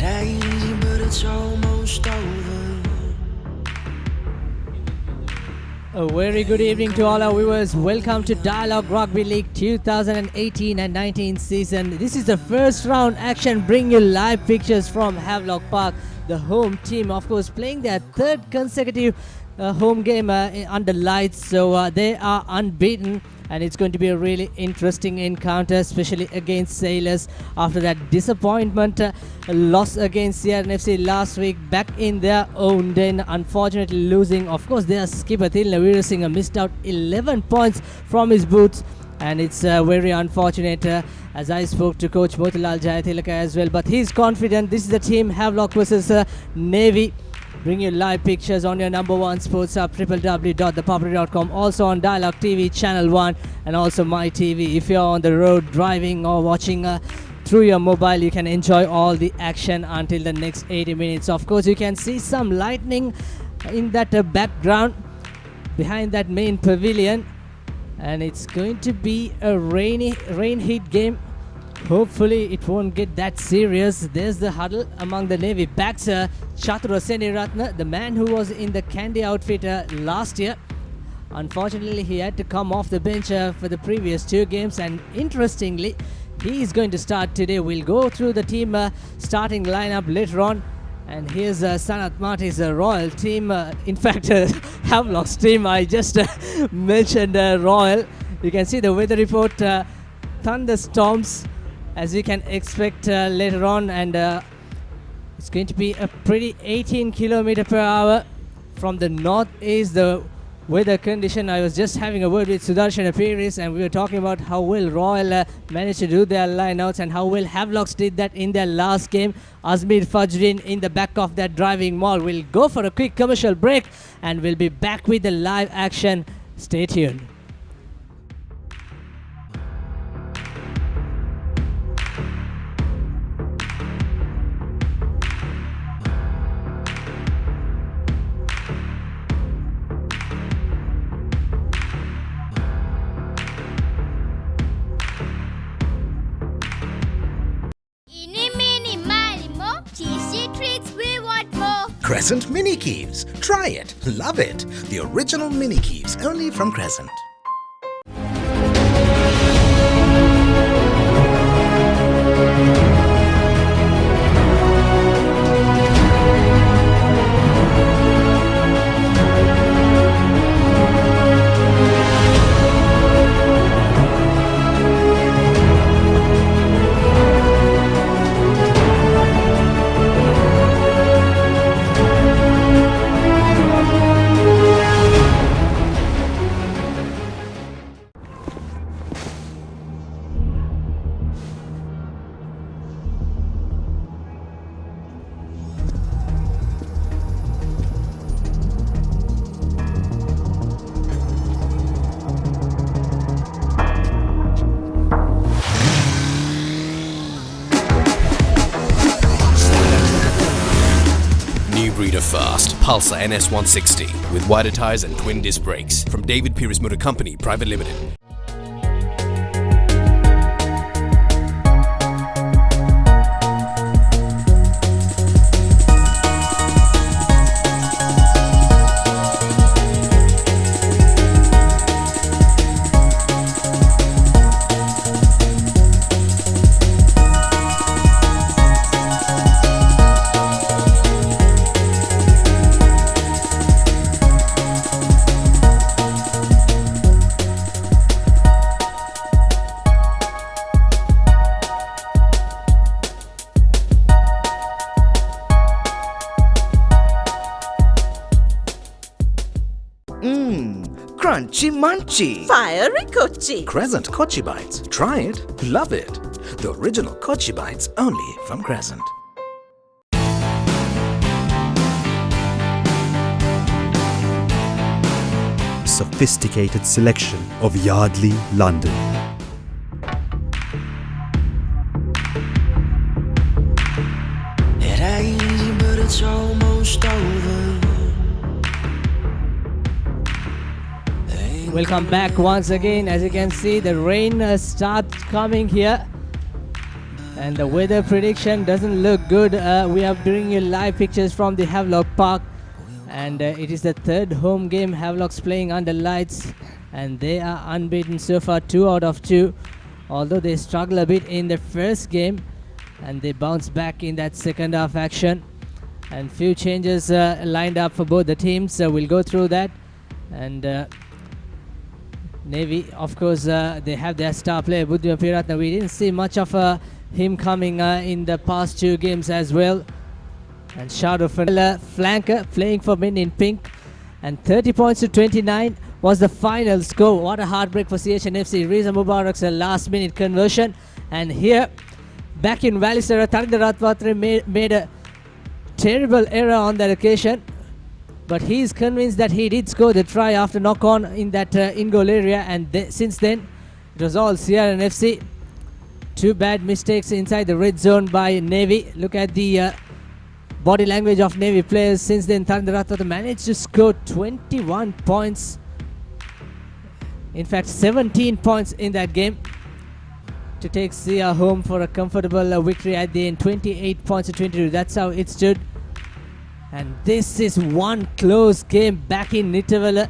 ain't easy, but it's almost over. A very good evening to all our viewers. Welcome to Dialog Rugby League 2018 and 19 season. This is the first round action. Bring you live pictures from Havelock Park. The home team, of course, playing their third consecutive home game under lights. So they are unbeaten. And it's going to be a really interesting encounter, especially against Sailors after that disappointment loss against CRNFC last week back in their own den. Unfortunately losing. Of course, their skipper Thilna Weerasinghe missed out 11 points from his boots. And it's very unfortunate as I spoke to Coach Motilal Jayathilaka as well. But he's confident. This is the team, Havelock versus Navy. Bring you live pictures on your number one sports hub, www.thepapare.com. Also on Dialog TV Channel 1 and also My TV. If you're on the road driving or watching through your mobile, you can enjoy all the action until the next 80 minutes. Of course, you can see some lightning in that background behind that main pavilion. And it's going to be a rain heat game. Hopefully it won't get that serious. There's the huddle among the Navy backs. Chatura Seniratna, the man who was in the Candy outfit last year. Unfortunately, he had to come off the bench for the previous two games. And interestingly, he is going to start today. We'll go through the team starting lineup later on. And here's Sanat Marty's Royal team. In fact, Havelock's team. I just mentioned Royal. You can see the weather report. Thunderstorms, as you can expect later on, and it's going to be a pretty 18 kilometer per hour from the north is the weather condition. I was just having a word with Sudarshan Apiris and we were talking about how well Royal managed to do their lineouts and how well Havelocks did that in their last game. Azmir Fajrin in the back of that driving maul. We'll go for a quick commercial break and we'll be back with the live action. Stay tuned. Crescent Mini Keeves. Try it. Love it. The original Mini Keeves, only from Crescent. Fast Pulsar NS160 with wider tyres and twin disc brakes from David Pierce Motor Company Private Limited. Crunchy Munchy. Fiery Kochi. Crescent Kochi Bites. Try it. Love it. The original Kochi Bites, only from Crescent. Sophisticated selection of Yardley, London. It ain't easy, but it's almost over. Welcome back once again. As you can see, the rain starts coming here. And the weather prediction doesn't look good. We are bringing you live pictures from the Havelock Park. And it is the third home game Havelock's playing under lights. And they are unbeaten so far, 2 out of 2. Although they struggle a bit in the first game. And they bounce back in that second half action. And few changes lined up for both the teams. So we'll go through that. And Navy, of course, they have their star player, Buddhima Piratna. We didn't see much of him coming in the past 2 games as well. And Shadow flanker playing for men in pink. And 30 points to 29 was the final score. What a heartbreak for CHNFC. Riza Mubarak's last minute conversion. And here, back in Valisara, Tarinda Ratwatre made a terrible error on that occasion. But he is convinced that he did score the try after knock-on in that in-goal area. And since then, it was all CRNFC. 2 bad mistakes inside the red zone by Navy. Look at the body language of Navy players. Since then, Tarinda managed to score 21 points. In fact, 17 points in that game to take CR home for a comfortable victory at the end. 28 points to 22. That's how it stood. And this is one close game back in Nitavela.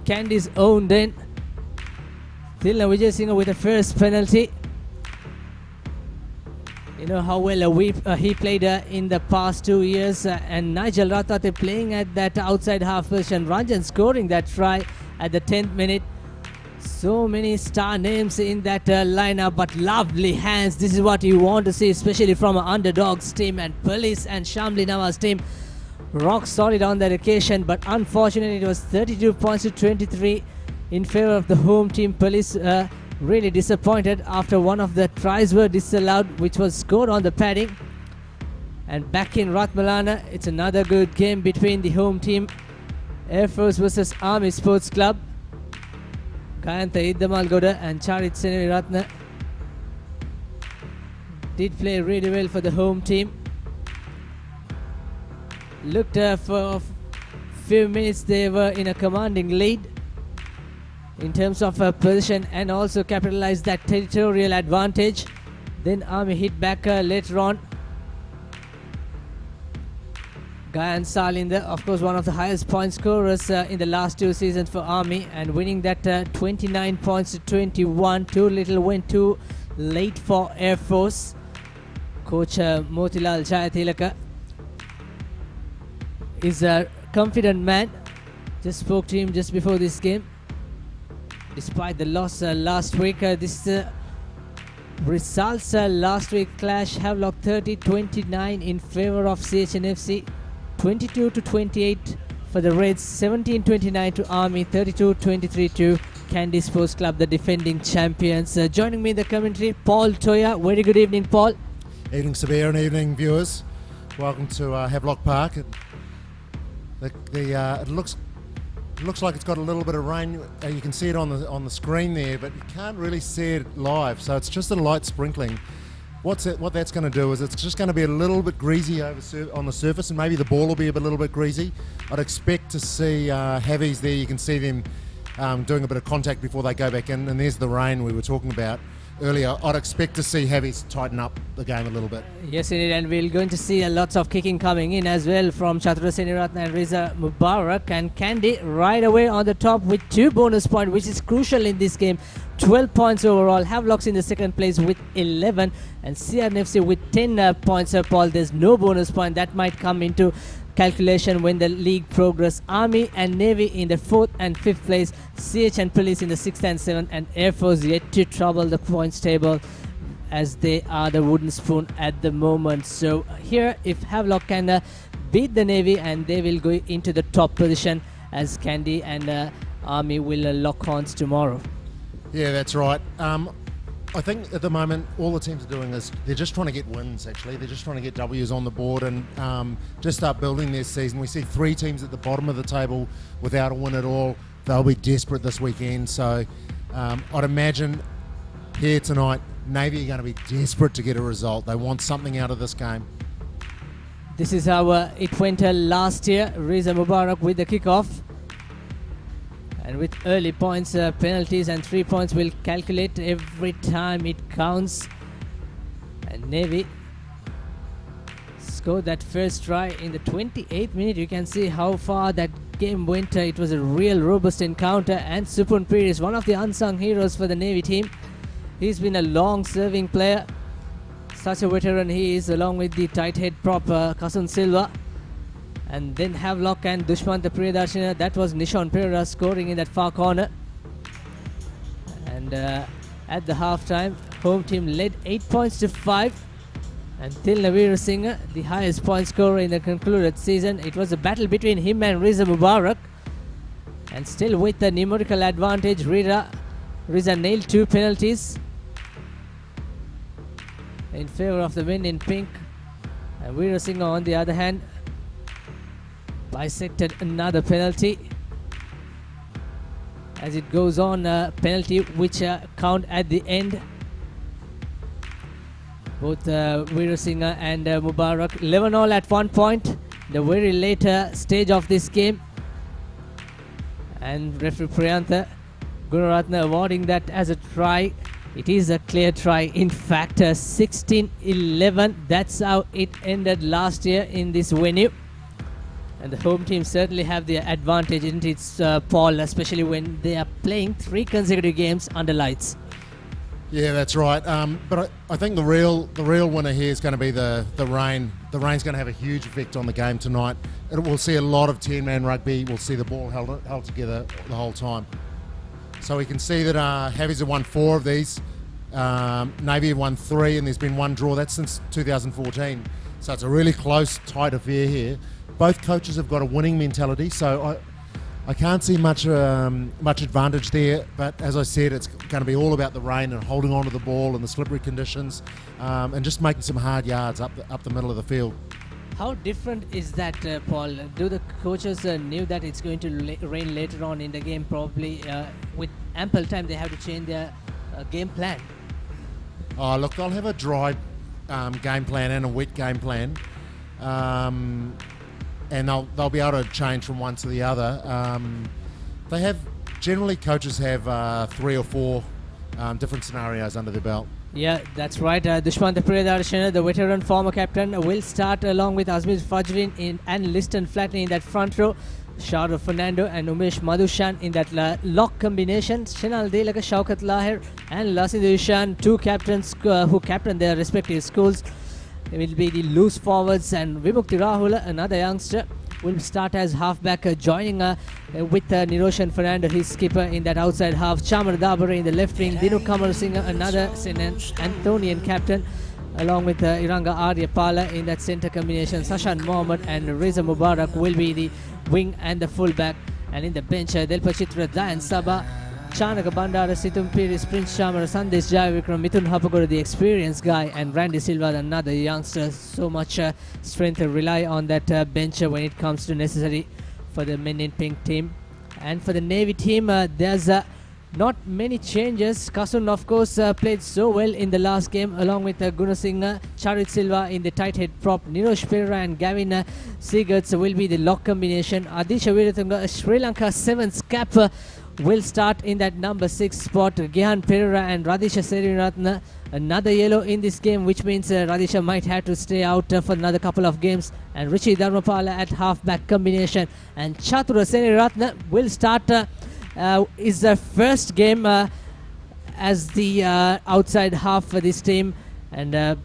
Candy's owned in. Thilna Vijay Singh with the first penalty. You know how well he played in the past 2 years. And Nigel Rathate playing at that outside half position. Ranjan scoring that try at the 10th minute. So many star names in that lineup, but lovely hands. This is what you want to see, especially from an underdogs team. And Police and Shamli Nawaz team rock solid on that occasion. But unfortunately, it was 32 points to 23 in favor of the home team. Police really disappointed after one of the tries were disallowed, which was scored on the padding. And back in Ratmalana, it's another good game between the home team, Air Force versus Army Sports Club. Kayanta Iddamalgoda and Charit Seneviratna did play really well for the home team. Looked for a few minutes they were in a commanding lead in terms of position, and also capitalized that territorial advantage. Then Army hit back later on. Gayan Salinder, of course, one of the highest point scorers in the last 2 seasons for Army, and winning that 29 points to 21. Too little went too late for Air Force. Coach Motilal Jayatilaka is a confident man. Just spoke to him just before this game. Despite the loss last week, this results last week clash. Havelock 30-29 in favor of CHNFC. 22 to 28 for the Reds. 17-29 to Army. 32-23 to Candy Sports Club, the defending champions. Joining me in the commentary, Paul Toya. Very good evening, Paul. Evening, Sabir, and evening, viewers. Welcome to Havelock Park. It looks like it's got a little bit of rain. You can see it on the screen there, but you can't really see it live. So it's just a light sprinkling. What that's going to do is it's just going to be a little bit greasy on the surface, and maybe the ball will be a little bit greasy. I'd expect to see Havies there. You can see them doing a bit of contact before they go back in, and there's the rain we were talking about earlier. I'd expect to see Havies tighten up the game a little bit. Yes, indeed, and we're going to see lots of kicking coming in as well from Chatura Seneviratna and Riza Mubarak. And Candy right away on the top with 2 bonus points, which is crucial in this game. 12 points overall. Havelocks in the second place with 11, and CRNFC with 10 points. Paul, there's no bonus point. That might come into calculation when the league progress. Army and Navy in the 4th and 5th place. CH and Police in the 6th and 7th, and Air Force yet to trouble the points table, as they are the wooden spoon at the moment. So here, if Havelock can beat the Navy, and they will go into the top position, as Candy and Army will lock horns tomorrow. Yeah, that's right. I think at the moment all the teams are doing is they're just trying to get wins. Actually, they're just trying to get W's on the board and just start building their season. We see 3 teams at the bottom of the table without a win at all. They'll be desperate this weekend. So I'd imagine here tonight, Navy are going to be desperate to get a result. They want something out of this game. This is how it went last year. Riza Mubarak with the kickoff. And with early points, penalties and 3 points will calculate every time it counts. And And Navy scored that first try in the 28th minute. You can see how far that game went. It was a real robust encounter, and Supun Piri is one of the unsung heroes for the Navy team. He's been a long serving player. Such a veteran he is, along with the tight head prop Kasun Silva. And then Havelock and Dushmanta Priyadarshana. That was Nishon Pereira scoring in that far corner. And at the half time, home team led 8 points to 5. And Tilna Veerasinghe, the highest point scorer in the concluded season. It was a battle between him and Riza Mubarak. And still with the numerical advantage, Riza nailed 2 penalties in favor of the men in pink. And Veerasinghe, on the other hand, bisected another penalty. As it goes on, penalty which count at the end. Both Veerasinghe and Mubarak 11-all at one point, the very later stage of this game. And referee Priyantha Gunaratna awarding that as a try. It is a clear try. In fact, 16-11. That's how it ended last year in this venue. And the home team certainly have the advantage, isn't it, Paul? Especially when they are playing 3 consecutive games under lights. Yeah, that's right. But I think the real winner here is going to be the rain. The rain's going to have a huge effect on the game tonight. We'll see a lot of 10-man rugby. We'll see the ball held together the whole time. So we can see that Havies have won 4 of these. Navy have won 3, and there's been 1 draw. That's since 2014. So it's a really close, tight affair here. Both coaches have got a winning mentality, so I can't see much advantage there. But as I said, it's going to be all about the rain and holding on to the ball and the slippery conditions, and just making some hard yards up the middle of the field. How different is that, Paul? Do the coaches knew that it's going to rain later on in the game? Probably with ample time, they have to change their game plan. Oh, look, they'll have a dry game plan and a wet game plan. And they'll be able to change from one to the other. They have, generally coaches have 3 or 4 different scenarios under their belt. Yeah, that's right. Dushmanta Priyadarshana, the veteran former captain, will start along with Azmir Fajrin and Liston Flatley in that front row. Shahrukh Fernando and Umesh Madhushan in that lock combination. Shinal Delaka, Shaukat Lahir and Lasid Ishan, 2 captains who captain their respective schools. It will be the loose forwards, and Vimukti Rahula, another youngster, will start as halfback, joining with Niroshan Fernando, his skipper, in that outside half. Chamar Dabare in the left wing. Dinu Kamar Singh, another Anthonian captain, along with Iranga Arya Pala in that centre combination. Sashan Mohammed and Reza Mubarak will be the wing and the fullback. And in the bench, Delpa Chitra, Dayan Sabah, Chanaka Bandara, Situm Piris, Prince Chamar, Sandesh Jayavikram, Mithun Hapagura, the experienced guy, and Randy Silva, another youngster. So much strength to rely on that bench when it comes to necessary for the men in pink team. And for the Navy team, there's not many changes. Kasun, of course, played so well in the last game, along with Gunasinghe, Charit Silva in the tight head prop. Nirosh Pereira and Gavin Seagarts will be the lock combination. Adisha Veeratunga, Sri Lanka 7's cap, will start in that number 6 spot. Gehan Pereira and Radhisha Serinatna, another yellow in this game, which means Radhisha might have to stay out for another couple of games. And Richie Dharmapala at halfback combination. And Chatura Serinatna will start, is the first game as the outside half for this team. And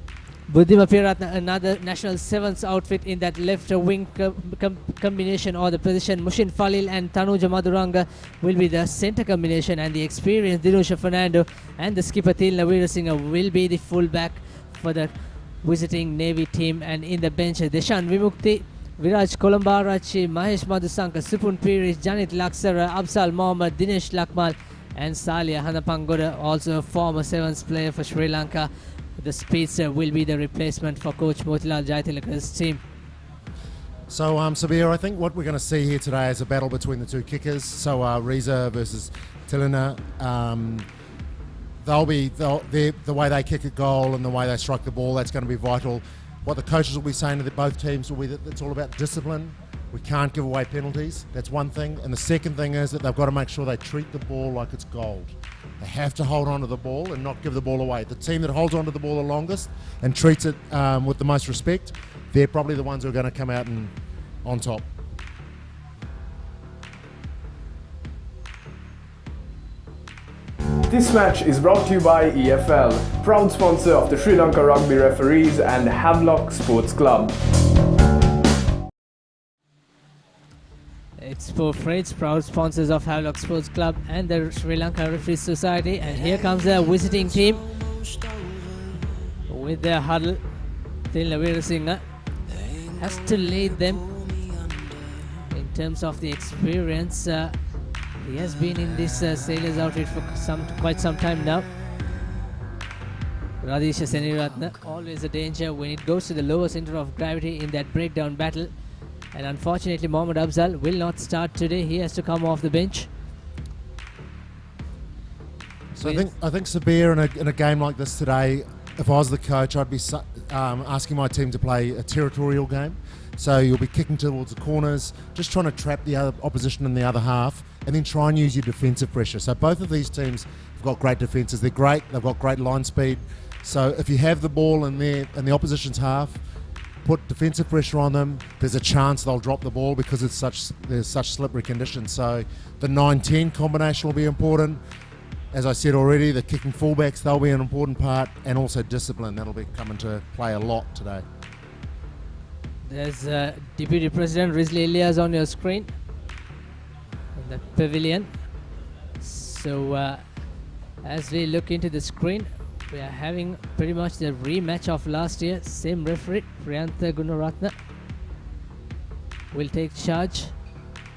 Buddhima Piratna, another national 7's outfit in that left wing combination or the position. Mushin Falil and Tanuja Maduranga will be the centre combination, and the experienced Dinusha Fernando and the skipper Tilna Veerasinghe will be the fullback for the visiting Navy team. And in the bench, Deshan Vimukti, Viraj Kolambarachi, Mahesh Madhusanka, Supun Pirish, Janit Laksara, Absal Mohammed, Dinesh Lakmal and Salia Hanapangoda, also former 7's player for Sri Lanka. The speedster will be the replacement for coach Motilal Jaitilaka's team. So, Sabir, I think what we're going to see here today is a battle between the 2 kickers. So, Reza versus Tilina. The way they kick a goal and the way they strike the ball, that's going to be vital. What the coaches will be saying to both teams will be that it's all about discipline. We can't give away penalties. That's one thing. And the second thing is that they've got to make sure they treat the ball like it's gold. They have to hold on to the ball and not give the ball away. The team that holds on to the ball the longest and treats it with the most respect, they're probably the ones who are going to come out and on top. This match is brought to you by EFL, proud sponsor of the Sri Lanka Rugby Referees and Havelock Sports Club. It's for Freights, proud sponsors of Havelock Sports Club and the Sri Lanka Referees Society. And here comes the visiting team with their huddle. Thilna Weerasinghe has to lead them in terms of the experience. He has been in this sailors outfit for quite some time now. Radisha Seniratne, always a danger when it goes to the lower center of gravity in that breakdown battle. And unfortunately, Mohammad Afzal will not start today. He has to come off the bench. So I think Sabir in a game like this today, if I was the coach, I'd be asking my team to play a territorial game. So you'll be kicking towards the corners, just trying to trap the other opposition in the other half, and then try and use your defensive pressure. So both of these teams have got great defences. They're great. They've got great line speed. So if you have the ball in the opposition's half, put defensive pressure on them, there's a chance they'll drop the ball because there's such slippery conditions. So the 9-10 combination will be important. As I said already, the kicking fullbacks, they'll be an important part, and also discipline. That'll be coming to play a lot today. There's Deputy President Rizli Elias on your screen in the pavilion. So as we look into the screen, we are having pretty much the rematch of last year. Same referee, Priyantha Gunaratne, will take charge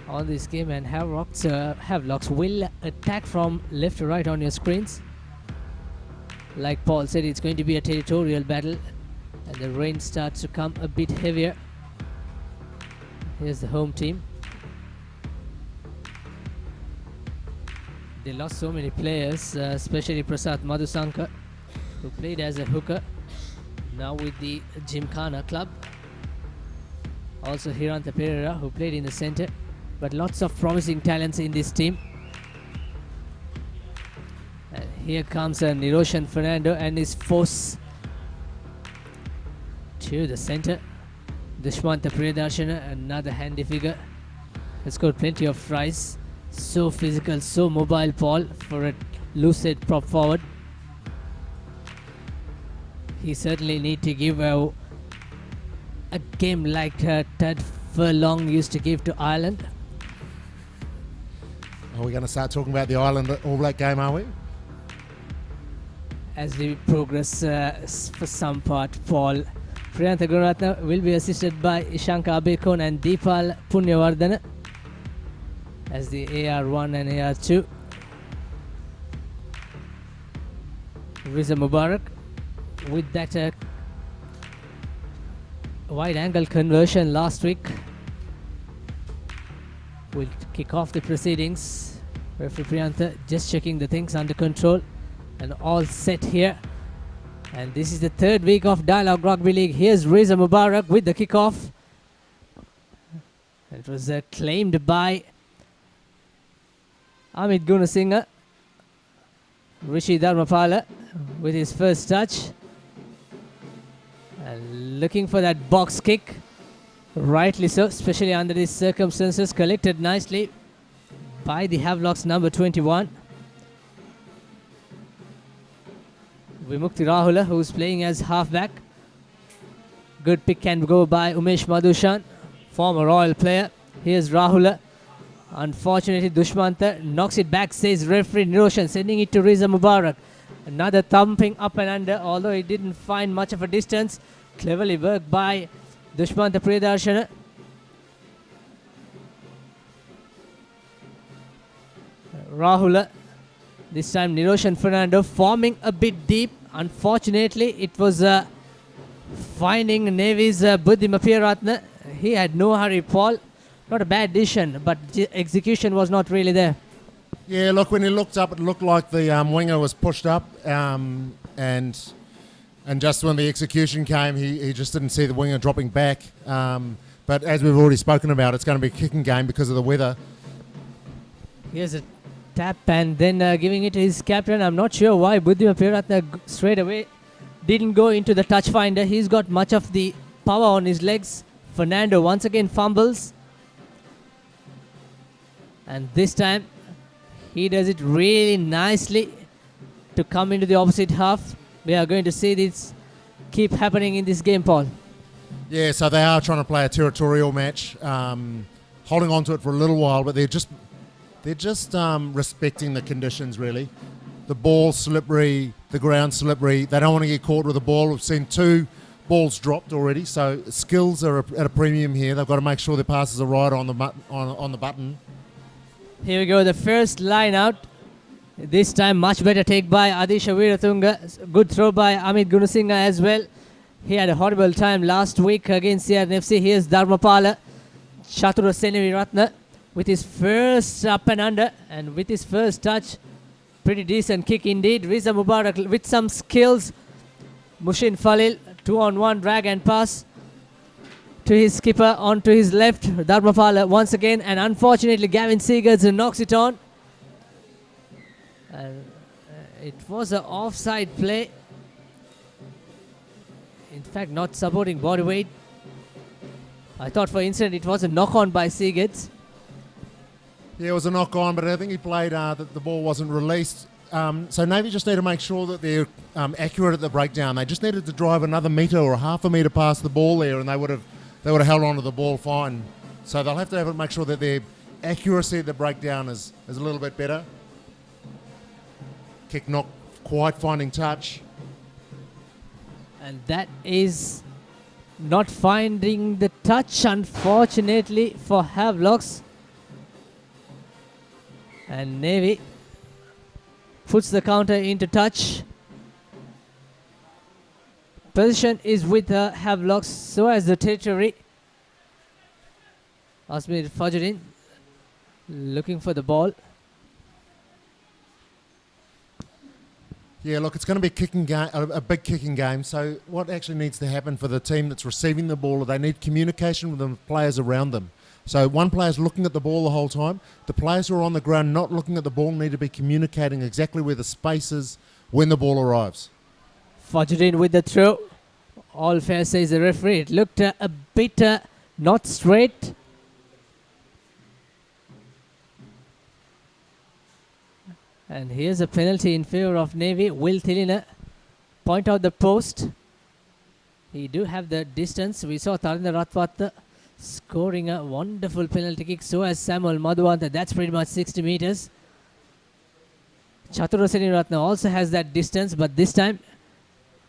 on this game, and Havelocks will attack from left to right on your screens. Like Paul said, it's going to be a territorial battle, and the rain starts to come a bit heavier. Here's the home team. They lost so many players, especially Prasad Madhusankar, who played as a hooker, now with the Gymkhana club. Also Hiranta Pereira, who played in the centre, but lots of promising talents in this team. And here comes Niroshan Fernando and his force to the centre. Dushmanta Priyadarshana, another handy figure, has scored plenty of tries. So physical, so mobile, Paul, for a lucid prop forward. He certainly need to give a game like Ted Furlong used to give to Ireland. Are we going to start talking about the Ireland All Black game, are we? As we progress for some part, Paul, Priyantha Gunaratne will be assisted by Ishanka Abekon and Deepal Punyavardhana as the AR1 and AR2. Riza Mubarak with that wide angle conversion last week will kick off the proceedings. Referee Priyantha just checking the things under control and all set here. And this is the third week of Dialog Rugby League. Here's Riza Mubarak with the kickoff. It was claimed by Amit Gunasinghe. Rishi Dharmapala with his first touch. And looking for that box kick. Rightly so, especially under these circumstances. Collected nicely by the Havelocks number 21. Vimukti Rahula, who's playing as halfback. Good pick can go by Umesh Madhushan, former Royal player. Here's Rahula. Unfortunately, Dushmanta knocks it back, says referee Niroshan, sending it to Riza Mubarak. Another thumping up and under, although he didn't find much of a distance. Cleverly worked by Dushmanta Priyadarshana. Rahula. This time Niroshan Fernando forming a bit deep. Unfortunately, it was finding Navy's Buddhi Mapiaratne. He had no hurry, Paul. Not a bad decision, but execution was not really there. Yeah, look, when he looked up, it looked like the winger was pushed up, and just when the execution came, he just didn't see the winger dropping back. But as we've already spoken about, it's going to be a kicking game because of the weather. Here's a tap and then giving it to his captain. I'm not sure why Buddhima Peratna straight away didn't go into the touch finder. He's got much of the power on his legs. Fernando once again fumbles. And this time he does it really nicely to come into the opposite half. We are going to see this keep happening in this game, Paul. Yeah, so they are trying to play a territorial match, holding on to it for a little while, but they're just respecting the conditions, really. The ball's slippery, the ground's slippery. They don't want to get caught with the ball. We've seen 2 balls dropped already, so skills are at a premium here. They've got to make sure their passes are right on the button. Here we go, the first line out. This time much better take by Adisha Veeratunga. Good throw by Amit Gunasinghe as well. He had a horrible time last week against CRNFC. Here's Dharmapala Chatura Seneviratne with his first up and under, and with his first touch, pretty decent kick indeed. Riza Mubarak with some skills. Mushin Falil, 2-on-1 drag and pass to his skipper onto his left. Dharmapala once again, and unfortunately Gavin Seegers knocks it on. It was an offside play. In fact, not supporting body weight. I thought for instant it was a knock-on by Seegers. Yeah, it was a knock-on, but I think he played that the ball wasn't released. So Navy just need to make sure that they're accurate at the breakdown. They just needed to drive another metre or half a metre past the ball there, and they would have held on to the ball fine. So they'll have to make sure that their accuracy at the breakdown is a little bit better. Kick not quite finding touch. And that is not finding the touch, unfortunately, for Havelocks. And Navy puts the counter into touch. Position is with Havelocks, so as the territory. Asmir Fajrin looking for the ball. Yeah, look, it's going to be a big kicking game. So what actually needs to happen for the team that's receiving the ball, they need communication with the players around them. So one player's looking at the ball the whole time. The players who are on the ground not looking at the ball need to be communicating exactly where the space is when the ball arrives. Fajrin with the throw. All fair, says the referee. It looked a bit not straight. And here's a penalty in favor of Navy. Will Thilina point out the post. He do have the distance. We saw Tarinder Ratwat scoring a wonderful penalty kick. So as Samuel Madhuwanta. That's pretty much 60 meters. Chatura Seneviratne also has that distance, but this time,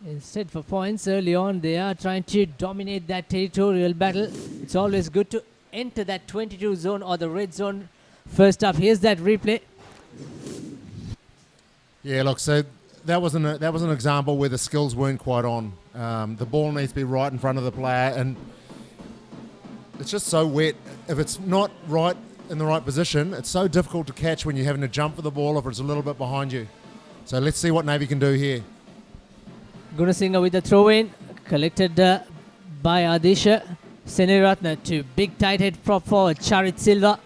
instead for points early on, they are trying to dominate that territorial battle. It's always good to enter that 22 zone or the red zone first up. Here's that replay. Yeah, look, so that was an example where the skills weren't quite on. The ball needs to be right in front of the player, and it's just so wet. If it's not right in the right position, it's so difficult to catch when you're having to jump for the ball if it's a little bit behind you. So let's see what Navy can do here. Gunasinghe with the throw-in, collected by Adisha Seneviratne to big tight head prop forward Charit Silva.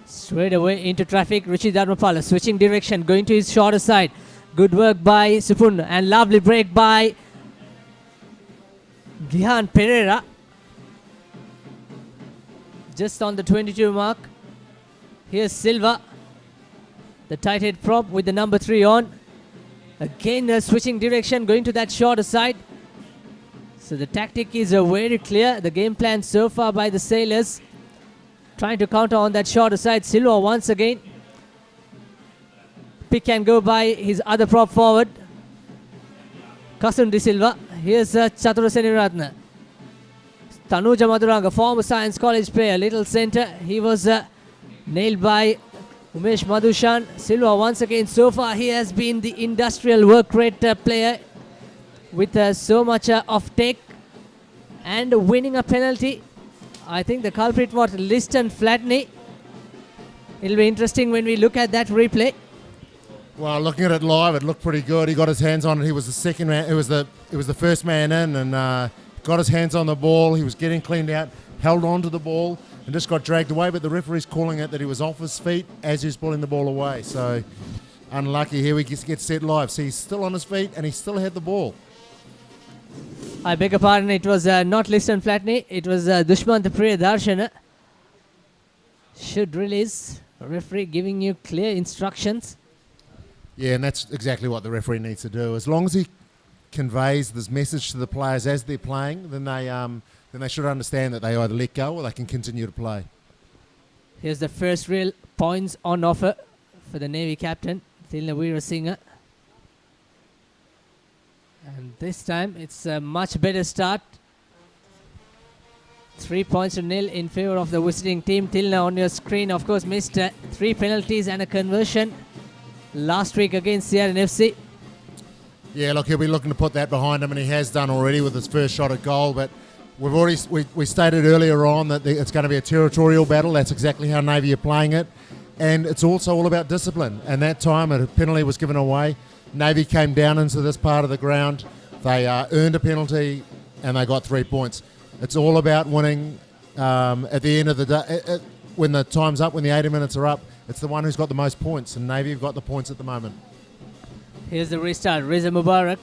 Straight away into traffic. Richie Dharmapala switching direction, going to his shorter side. Good work by Supun, and lovely break by Gihan Pereira. Just on the 22 mark. Here's Silva, the tight head prop with the number 3 on. Again switching direction, going to that shorter side. So the tactic is very clear. The game plan so far by the Sailors. Trying to counter on that shorter side. Silva once again. Pick and go by his other prop forward, Kasun De Silva. Here's Chatura Seneviratne. Tanuja Maduranga, former Science College player, little centre. He was nailed by Umesh Madhushan. Silva once again. So far he has been the industrial work rate player with so much of take and winning a penalty. I think the culprit was Liston Flatney. It'll be interesting when we look at that replay. Well, looking at it live, it looked pretty good. He got his hands on it. He was the second man. It was the first man in, and got his hands on the ball. He was getting cleaned out. held on to the ball and just got dragged away, but the referee's calling it that he was off his feet as he was pulling the ball away. So unlucky. Here we get set live. See, he's still on his feet and he still had the ball. I beg your pardon, it was not Liston Flatney, it was Dushman Priyadarshana. Should release. Referee giving you clear instructions. Yeah, and that's exactly what the referee needs to do. As long as he conveys this message to the players as they're playing, then they should understand that they either let go or they can continue to play. Here's the first real points on offer for the Navy captain, Thilna Weerasinghe. And this time it's a much better start. 3 points to nil in favour of the visiting team. Thilna on your screen, of course, missed 3 penalties and a conversion last week against Sierra FC. Yeah, look, he'll be looking to put that behind him, and he has done already with his first shot at goal. But we've already we stated earlier on that it's going to be a territorial battle. That's exactly how Navy are playing it, and it's also all about discipline. And that time a penalty was given away. Navy came down into this part of the ground. They earned a penalty, and they got 3 points. It's all about winning at the end of the day. When the time's up, when the 80 minutes are up, it's the one who's got the most points, and Navy have got the points at the moment. Here's the restart. Reza Mubarak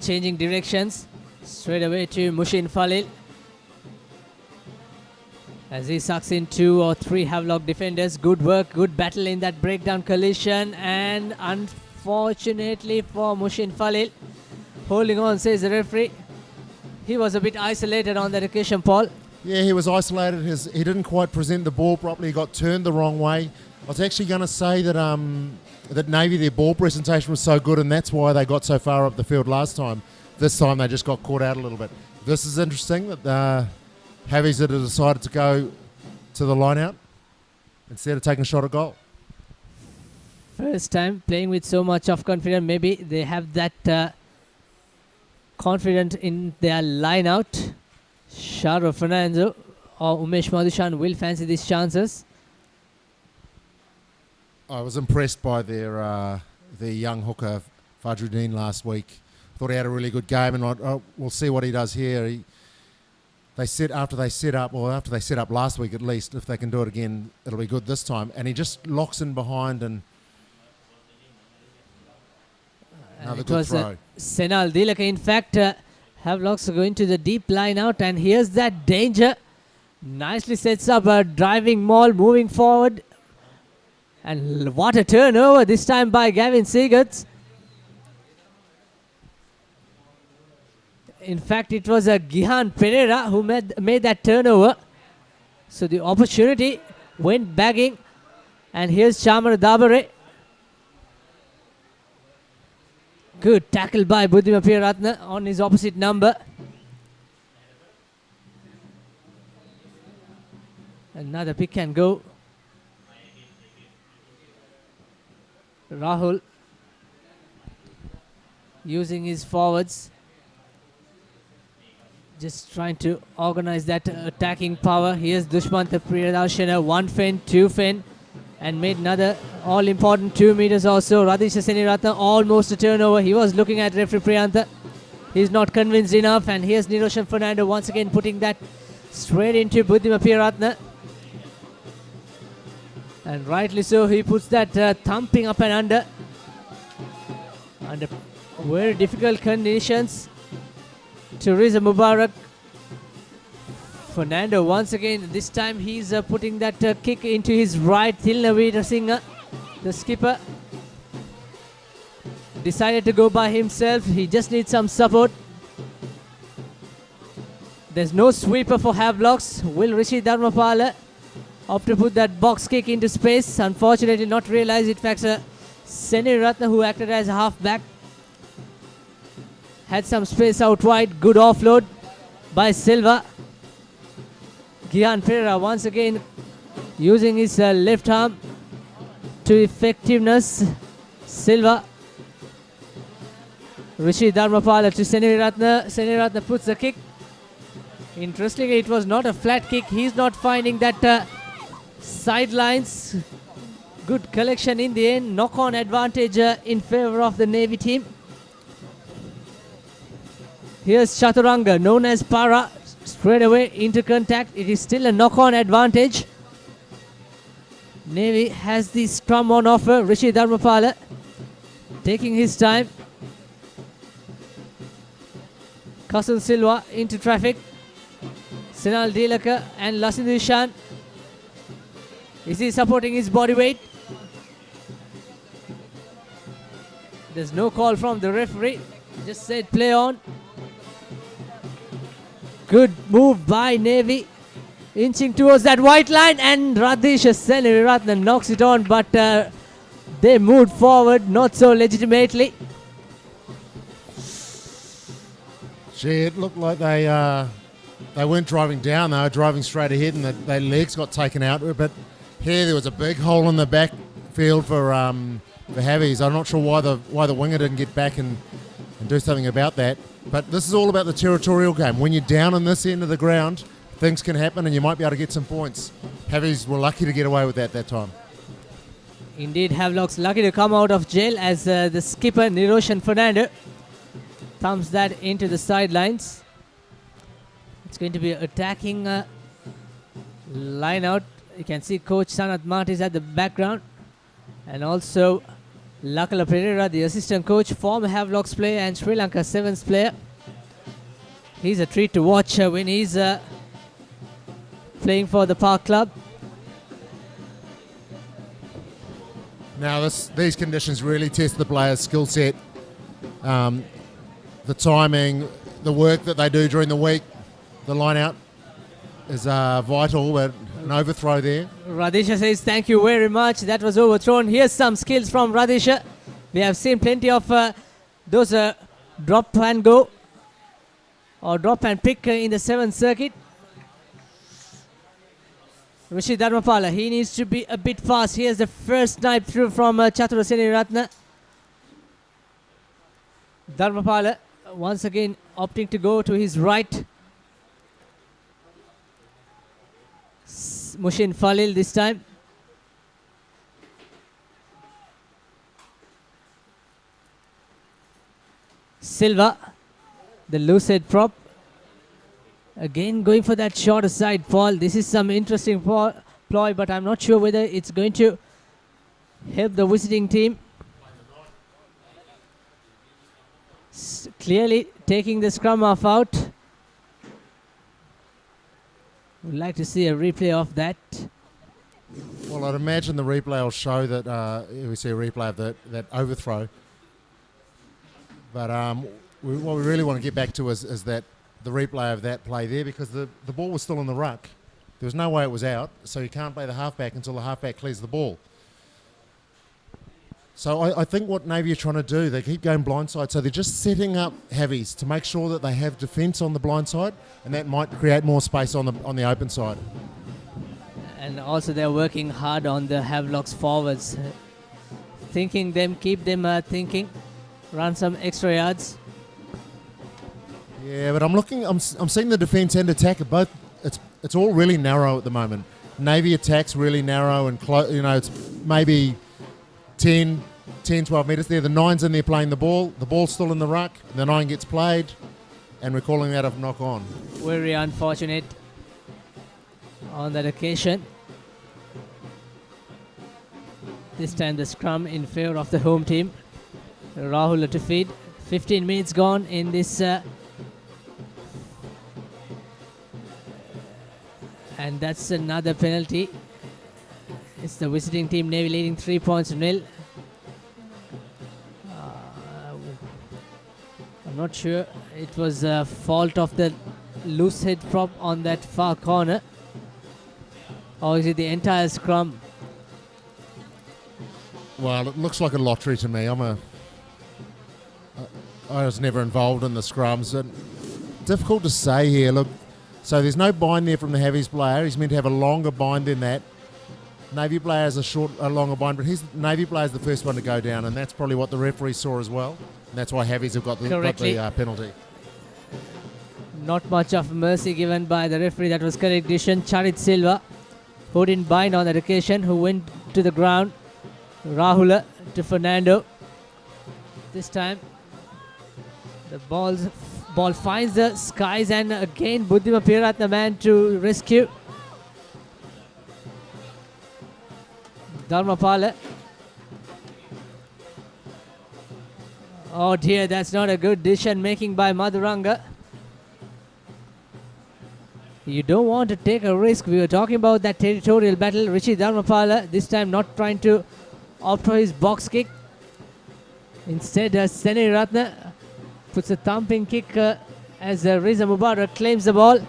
changing directions straight away to Mushin Falil as he sucks in 2 or 3 Havelock defenders. Good work, good battle in that breakdown collision, and unfortunately for Mushin Falil, holding on, says the referee. He was a bit isolated on that occasion, Paul. Yeah, he was isolated. He didn't quite present the ball properly. He got turned the wrong way. I was actually going to say that that Navy, their ball presentation was so good, and that's why they got so far up the field last time. This time they just got caught out a little bit. This is interesting that Havies had decided to go to the line out instead of taking a shot at goal. First time playing with so much of confidence. Maybe they have that confidence in their line out. Sharo Fernando or Umesh Madhushan will fancy these chances. I was impressed by their young hooker Fajruddin last week. Thought he had a really good game, and we'll see what he does here. After they set up last week at least. If they can do it again, it'll be good this time. And he just locks in behind, and another good throw. Senal Dilaka, in fact, Havelocks are going to the deep line out, and here's that danger. Nicely sets up a driving maul, moving forward. And what a turnover this time by Gavin Seagards. In fact, it was Gihan Pereira who made that turnover. So the opportunity went bagging. And here's Chamar Dabare. Good tackle by Buddhima Priyaratne on his opposite number. Another pick and go. Rahul using his forwards, just trying to organize that attacking power. Here's Dushman Priyadarshana, 1 fin, 2 fin, and made another all-important 2 meters or so. Radhisha Seniratna almost a turnover. He was looking at referee Priyantha. He's not convinced enough, and here's Niroshan Fernando once again putting that straight into Buddhima Priyaratne. And rightly so, he puts that thumping up and under very difficult conditions to Reza Mubarak. Fernando once again, this time he's putting that kick into his right. Thilna Weerasinghe, the skipper, decided to go by himself. He just needs some support. There's no sweeper for Havelocks. Will Rishi Dharmapala opt to put that box kick into space? Unfortunately not realized it. In fact, Seni Ratna, who acted as a half-back, had some space out wide. Good offload by Silva. Gihan Pereira once again using his left arm to effectiveness. Silva. Rishi Dharmapala to Seni Ratna. Seni Ratna puts the kick. Interestingly, it was not a flat kick. He's not finding that sidelines. Good collection in the end. Knock-on advantage in favor of the Navy team. Here's Chaturanga, known as Para, Straight away into contact. It is still a knock-on advantage. Navy has the scrum on offer. Rishi Dharmapala taking his time. Kasun Silva into traffic. Sinal Dilaka and Lasindu Shan. Is he supporting his body weight? There's no call from the referee. Just said play on. Good move by Navy. Inching towards that white line, and Radhish Senirathna knocks it on, but they moved forward not so legitimately. Gee, it looked like they weren't driving down, they were driving straight ahead, and their legs got taken out. But here there was a big hole in the backfield for Havies. I'm not sure why the winger didn't get back and do something about that. But this is all about the territorial game. When you're down on this end of the ground, things can happen and you might be able to get some points. Havies were lucky to get away with that time. Indeed, Havelock's lucky to come out of jail as the skipper, Niroshan Fernando, thumps that into the sidelines. It's going to be attacking line out. You can see Coach Sanath Martis at the background. And also Lakala Pereira, the assistant coach, former Havelock's player and Sri Lanka Sevens player. He's a treat to watch when he's playing for the Park Club. Now these conditions really test the player's skill set, the timing, the work that they do during the week. The line out is vital, but an overthrow there. Radhisha says thank you very much. That was overthrown. Here's some skills from Radhisha. We have seen plenty of those drop and go or drop and pick in the 7th circuit. Rishi Dharmapala, he needs to be a bit fast. Here's the first snipe through from Chatura Senirathna. Dharmapala once again opting to go to his right. Mushin Falil this time. Silva, the loose head prop. Again going for that shorter side, Paul. This is some interesting ploy, but I'm not sure whether it's going to help the visiting team. Clearly taking the scrum half out. Would like to see a replay of that. Well, I'd imagine the replay will show that we see a replay of that overthrow. But what we really want to get back to is that the replay of that play there, because the ball was still in the ruck. There was no way it was out, so you can't play the halfback until the halfback clears the ball. So I think what Navy are trying to do, they keep going blindside, so they're just setting up Havies to make sure that they have defence on the blind side, and that might create more space on the open side. And also they're working hard on the Havelock's forwards, keep them thinking, run some extra yards. Yeah, but I'm seeing the defence and attack of both. It's all really narrow at the moment. Navy attack's really narrow and it's maybe 10, 12 metres there. The 9's in there playing the ball. The ball's still in the ruck. The 9 gets played, and we're calling that a knock on. Very unfortunate on that occasion. This time the scrum in favour of the home team. Rahul to feed. 15 minutes gone in this. And that's another penalty. It's the visiting team, Navy leading 3 points to nil. I'm not sure. It was a fault of the loose head prop on that far corner. Or is it the entire scrum? Well, it looks like a lottery to me. I was never involved in the scrums. And difficult to say here. Look, so there's no bind there from the Havies player. He's meant to have a longer bind than that. Navy player has a longer bind, but Navy player is the first one to go down, and that's probably what the referee saw as well. And that's why Havies have got the penalty. Not much of mercy given by the referee. That was correct decision. Charit Silva, who didn't bind on that occasion, who went to the ground. Rahula to Fernando. This time, the ball's Ball finds the skies, and again Buddhima Piratna man to rescue. Dharmapala. Oh dear, that's not a good decision making by Madhuranga. You don't want to take a risk. We were talking about that territorial battle. Rishi Dharmapala this time not trying to opt for his box kick. Instead, Sene Ratna puts a thumping kick as Riza Mubarak claims the ball.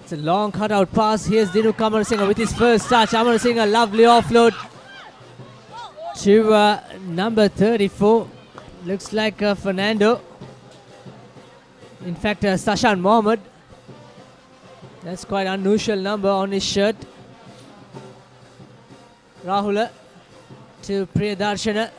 It's a long cutout pass. Here's Dinu Kamarasinghe with his first touch. Amarasinghe, lovely offload to number 34. Looks like Fernando. In fact, Sashan Mohammed. That's quite unusual number on his shirt. Rahula to Priyadarshana.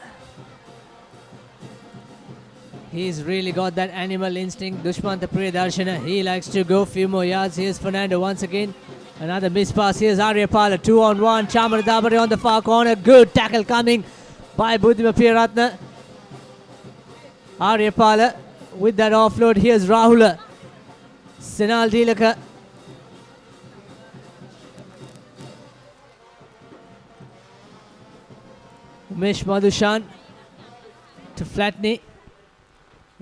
He's really got that animal instinct. Dushmanta Priyadarshana. He likes to go few more yards. Here's Fernando once again. Another miss pass. Here's Aryapala. 2-on-1. Chamara Dabari on the far corner. Good tackle coming by Buddhima Piratna. Aryapala with that offload. Here's Rahula. Sinal Dilaka. Umesh Madhushan to Flatney.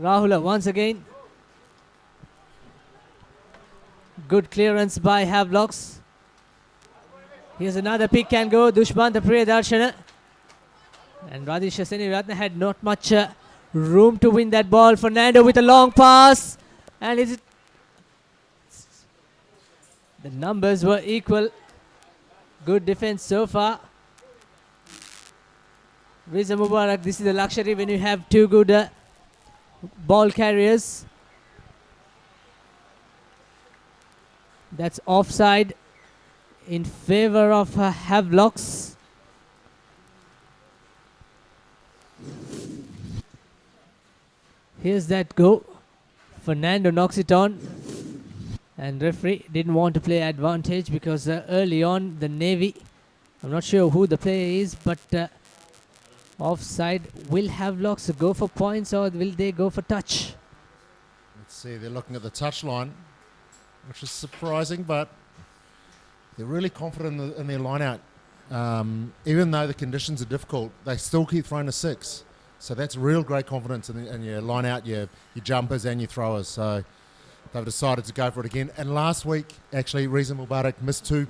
Rahula once again. Good clearance by Havelocks. Here's another pick and go. Dushmanta Priyadarshana. And Radhisha Seniratna had not much room to win that ball. Fernando with a long pass. And the numbers were equal. Good defense so far. Riza Mubarak, this is the luxury when you have two good ball carriers. That's offside in favor of Havelocks. Here's that go. Fernando knocks it on. And referee didn't want to play advantage because early on the Navy, I'm not sure who the player is, but offside. Will Havelocks go for points or will they go for touch? Let's see, they're looking at the touch line, which is surprising, but they're really confident in their line out. Even though the conditions are difficult, they still keep throwing a 6. So that's real great confidence in your line out, your jumpers and your throwers. So they've decided to go for it again. And last week, actually, Riza Mubarak missed two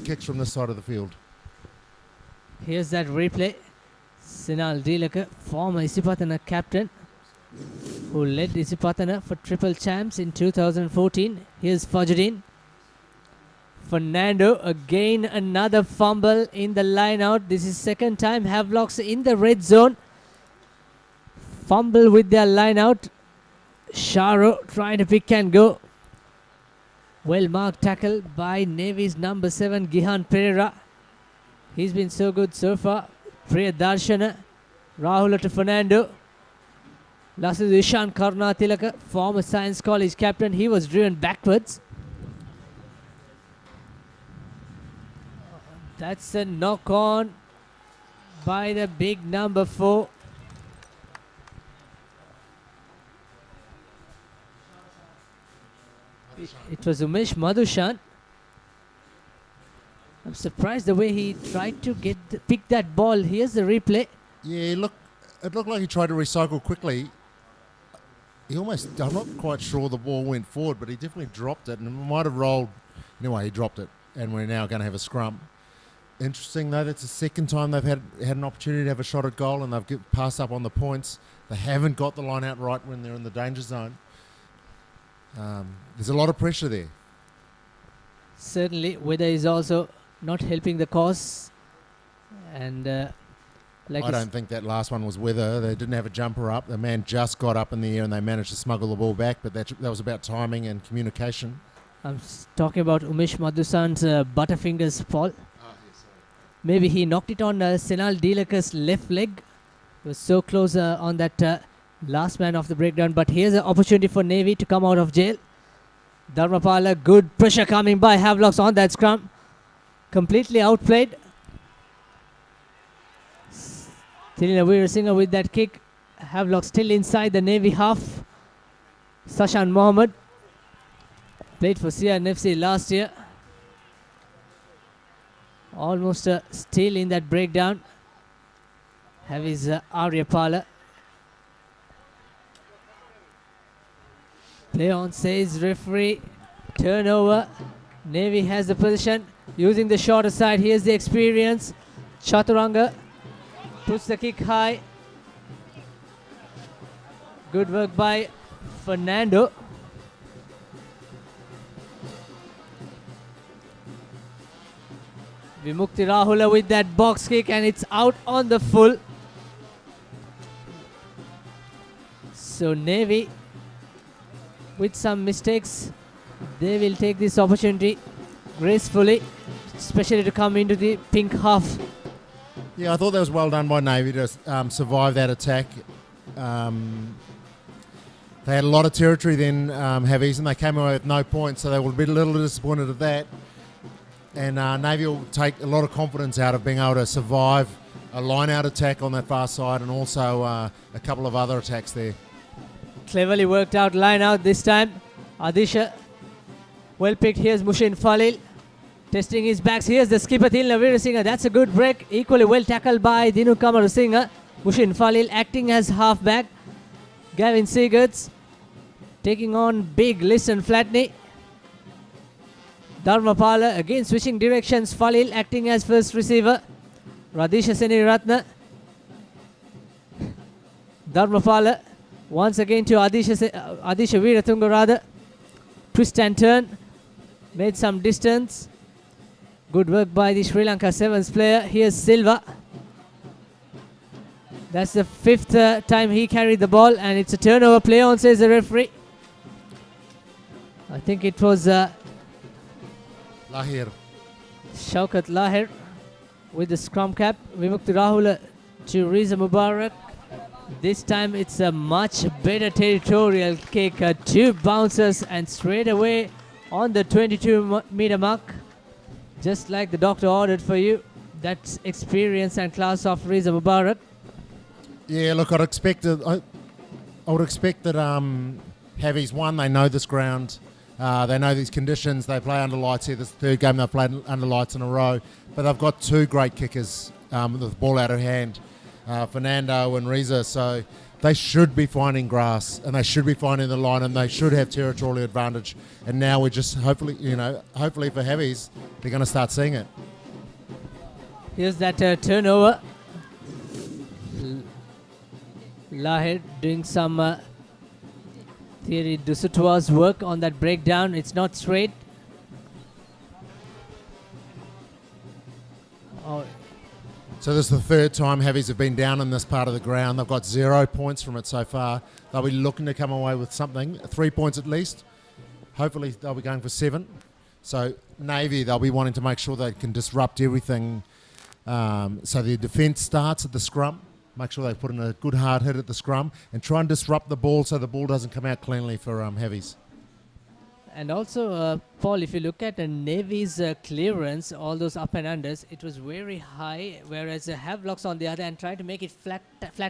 kicks from this side of the field. Here's that replay. Sinal Dilaka, former Isipatana captain, who led Isipatana for triple champs in 2014. Here's Fajruddin. Fernando, again another fumble in the line out. This is second time Havelocks in the red zone. Fumble with their line out. Sharo trying to pick and go. Well marked tackle by Navy's number 7, Gihan Pereira. He's been so good so far. Priyadarshana. Rahula to Fernando. Last is Ishan Karnatilaka, former Science College captain. He was driven backwards. That's a knock on by the big number 4. It was Umesh Madhushan. I'm surprised the way he tried to pick that ball. Here's the replay. Yeah, it looked like he tried to recycle quickly. I'm not quite sure the ball went forward, but he definitely dropped it, and it might have rolled. Anyway, he dropped it, and we're now going to have a scrum. Interesting, though, that's the second time they've had an opportunity to have a shot at goal, and they've passed up on the points. They haven't got the line out right when they're in the danger zone. There's a lot of pressure there. Certainly, weather is also not helping the cause. And I don't think that last one was weather. They didn't have a jumper up. The man just got up in the air and they managed to smuggle the ball back, but that was about timing and communication. I'm talking about Umesh Madhusan's Butterfingers fall. Maybe he knocked it on Sinal Dilaka's left leg. He was so close on that last man of the breakdown. But here's an opportunity for Navy to come out of jail. Dharmapala, good pressure coming by Havelocks on that scrum. Completely outplayed. Thilina Veerasinghe with that kick. Havelock still inside the Navy half. Sashan Mohammed played for CNFC last year. Almost a steal in that breakdown. Heavy's Arya Pala. Play on, says referee. Turnover. Navy has the position. Using the shorter side. Here's the experience. Chaturanga puts the kick high. Good work by Fernando. Vimukti Rahula with that box kick, and it's out on the full. So Navy, with some mistakes, they will take this opportunity gracefully, especially to come into the pink half. Yeah, I thought that was well done by Navy to survive that attack. They had a lot of territory then, Havies, and they came away with no points, so they will be a little disappointed at that. And Navy will take a lot of confidence out of being able to survive a line-out attack on that far side, and also a couple of other attacks there. Cleverly worked out line-out this time. Adisha, well picked. Here's Mushin Falil, testing his backs. Here's the skipper Thilna Veerasinghe. That's a good break. Equally well tackled by Dinu Kamarasinghe. Mushin Falil acting as half-back. Gavin Seagards taking on big Listen Flatney. Dharmapala again switching directions. Falil acting as first receiver. Radisha Seniratna. Dharmapala once again to Adisha Veeratungarada. Twist and turn. Made some distance. Good work by the Sri Lanka Sevens player. Here's Silva. That's the fifth time he carried the ball, and it's a turnover. Play on, says the referee. I think it was Lahir. Shaukat Lahir with the scrum cap. Vimukti Rahula to Riza Mubarak. This time it's a much better territorial kick. 2 bouncers and straight away on the 22-meter mark. Just like the doctor ordered for you. That's experience and class of Riza Mubarak. Yeah, look, I would expect that Havies, one, they know this ground. They know these conditions. They play under lights here. This is the third game they've played under lights in a row. But they've got 2 great kickers with the ball out of hand, Fernando and Riza. So they should be finding grass, and they should be finding the line, and they should have territorial advantage. And now we're just hopefully for Havies, they're going to start seeing it. Here's that turnover. Lahir doing some Thierry Dusutwa's work on that breakdown. It's not straight. Oh. So this is the third time Havies have been down in this part of the ground. They've got 0 points from it so far. They'll be looking to come away with something, 3 points at least. Hopefully they'll be going for 7. So Navy, they'll be wanting to make sure they can disrupt everything. So the defence starts at the scrum. Make sure they put in a good hard hit at the scrum and try and disrupt the ball so the ball doesn't come out cleanly for Havies. And also, Paul, if you look at the Navy's clearance, all those up and unders, it was very high, whereas Havelocks on the other hand tried to make it flat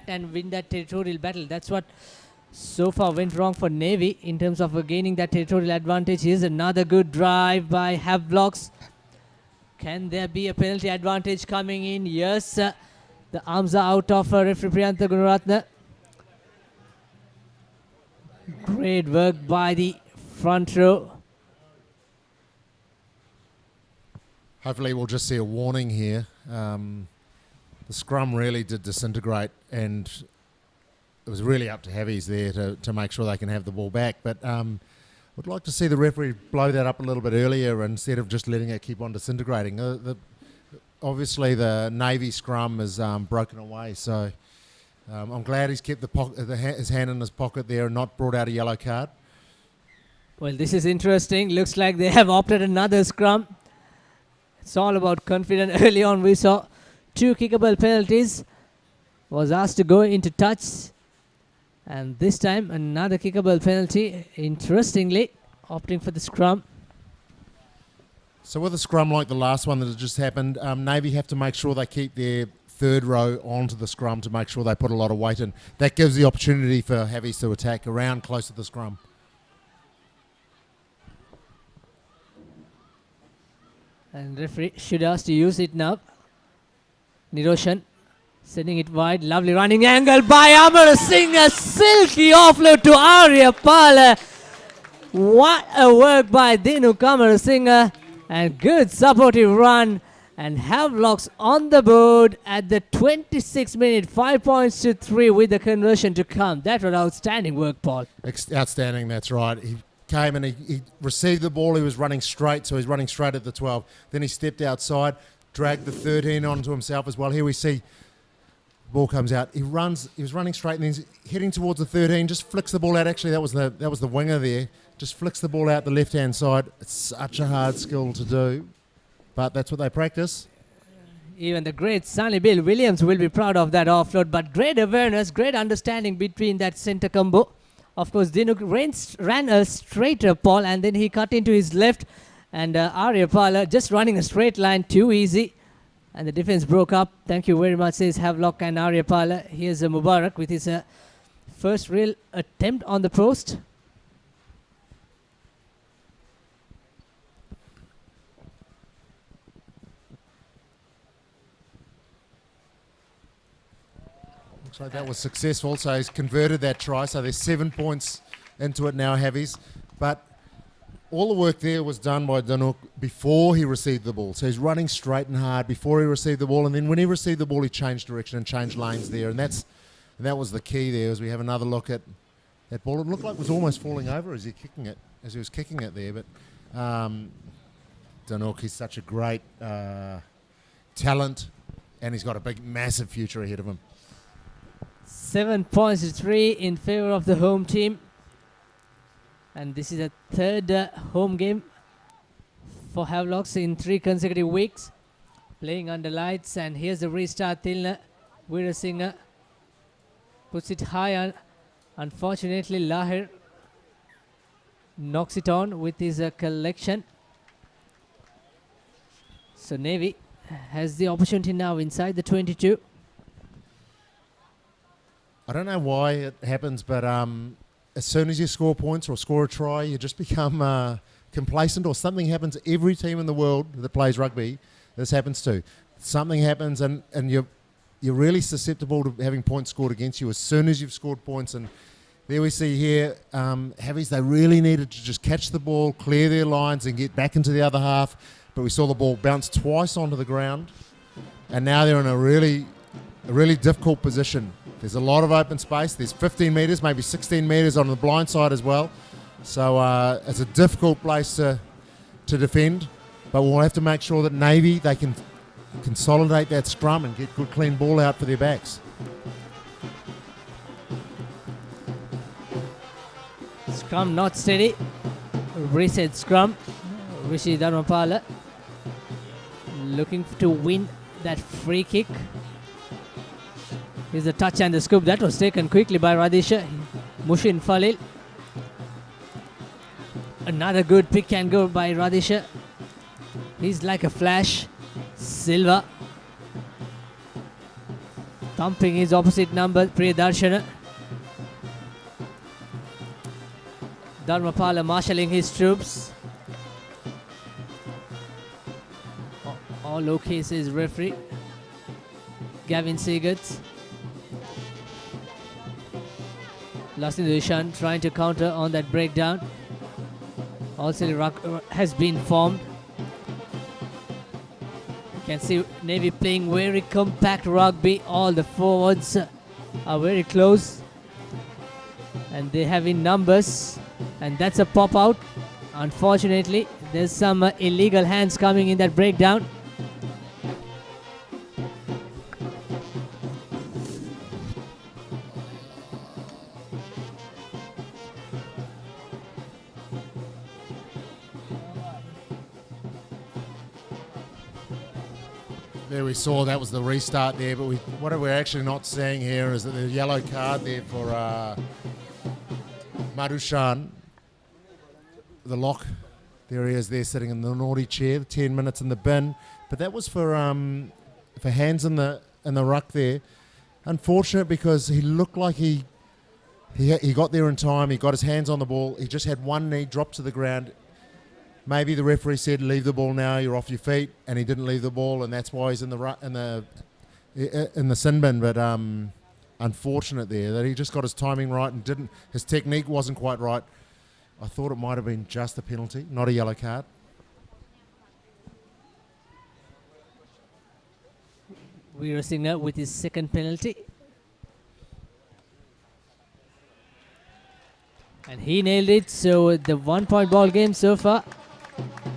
and win that territorial battle. That's what so far went wrong for Navy in terms of gaining that territorial advantage. Here's another good drive by Havelocks. Can there be a penalty advantage coming in? Yes. The arms are out of referee Priyantha Gunaratna. Great work by the front row. Hopefully we'll just see a warning here. The scrum really did disintegrate, and it was really up to Havies there to make sure they can have the ball back. But would like to see the referee blow that up a little bit earlier instead of just letting it keep on disintegrating. Obviously, the Navy scrum is broken away, so I'm glad he's kept his hand in his pocket there and not brought out a yellow card. Well, this is interesting. Looks like they have opted another scrum. It's all about confidence. Early on, we saw 2 kickable penalties. Was asked to go into touch. And this time, another kickable penalty. Interestingly, opting for the scrum. So with a scrum like the last one that has just happened, Navy have to make sure they keep their third row onto the scrum to make sure they put a lot of weight in. That gives the opportunity for Havies to attack around close to the scrum. And referee should ask to use it now. Niroshan sending it wide. Lovely running angle by Amar Singh. A silky offload to Arya Pala. What a work by Dinu Kamar Singh. And good supportive run. And Havelocks on the board at the 26th minute. 5 points to 3 with the conversion to come. That was outstanding work, Paul. Outstanding, that's right. He came and he received the ball. He was running straight, so he's running straight at the 12. Then he stepped outside, dragged the 13 onto himself as well. Here we see ball comes out. He was running straight and then he's heading towards the 13, just flicks the ball out. Actually, that was the winger there. Just flicks the ball out the left-hand side. It's such a hard skill to do, but that's what they practice. Even the great Sonny Bill Williams will be proud of that offload, but great awareness, great understanding between that centre combo. Of course, Dinuk ran a straighter, Paul, and then he cut into his left, and Arya Pala just running a straight line, too easy. And the defense broke up. Thank you very much, says Havelock and Arya Pala. Here's Mubarak with his first real attempt on the post. Looks like that was successful, so he's converted that try. So there's 7 points into it now, Havies. But all the work there was done by Danuk before he received the ball. So he's running straight and hard before he received the ball, and then when he received the ball, he changed direction and changed lanes there. And that was the key there. As we have another look at that ball, it looked like it was almost falling over as he was kicking it there. But Danuk, he's such a great talent, and he's got a big, massive future ahead of him. 7 points to 3 in favor of the home team. And this is a third home game for Havelocks in 3 consecutive weeks. Playing under lights, and here's the restart. Tilna Veerasinghe puts it high. Unfortunately, Lahir knocks it on with his collection. So Navy has the opportunity now inside the 22. I don't know why it happens, but as soon as you score points or score a try, you just become complacent, or something happens. Every team in the world that plays rugby, this happens to. Something happens, and you're really susceptible to having points scored against you as soon as you've scored points. And there we see here, Havies, they really needed to just catch the ball, clear their lines, and get back into the other half. But we saw the ball bounce twice onto the ground, and now they're in a really difficult position. There's a lot of open space. There's 15 metres, maybe 16 metres on the blind side as well. So it's a difficult place to defend. But we'll have to make sure that Navy, they can consolidate that scrum and get good clean ball out for their backs. Scrum not steady. Reset scrum. Rishi Dharmapala looking to win that free kick. Here's the touch and the scoop. That was taken quickly by Radisha. Mushin Falil. Another good pick and go by Radisha. He's like a flash. Silva thumping his opposite number, Priyadarshana. Dharmapala marshalling his troops. All okay, says referee Gavin Seagats. Lastin Dushan trying to counter on that breakdown. Also the ruck has been formed. You can see Navy playing very compact rugby. All the forwards are very close, and they have in numbers, and that's a pop out. Unfortunately, there's some illegal hands coming in that breakdown. There we saw that was the restart there, but what we're actually not seeing here is that the yellow card there for Madhushan. The lock, there he is there sitting in the naughty chair, 10 minutes in the bin. But that was for hands in the the ruck there. Unfortunate because he looked like he got there in time. He got his hands on the ball. He just had one knee drop to the ground. Maybe the referee said, "Leave the ball now. You're off your feet," and he didn't leave the ball, and that's why he's in the sin bin. But unfortunate there that he just got his timing right and his technique wasn't quite right. I thought it might have been just a penalty, not a yellow card. Weerasinghe with his second penalty. And he nailed it. So the 1 point ball game so far.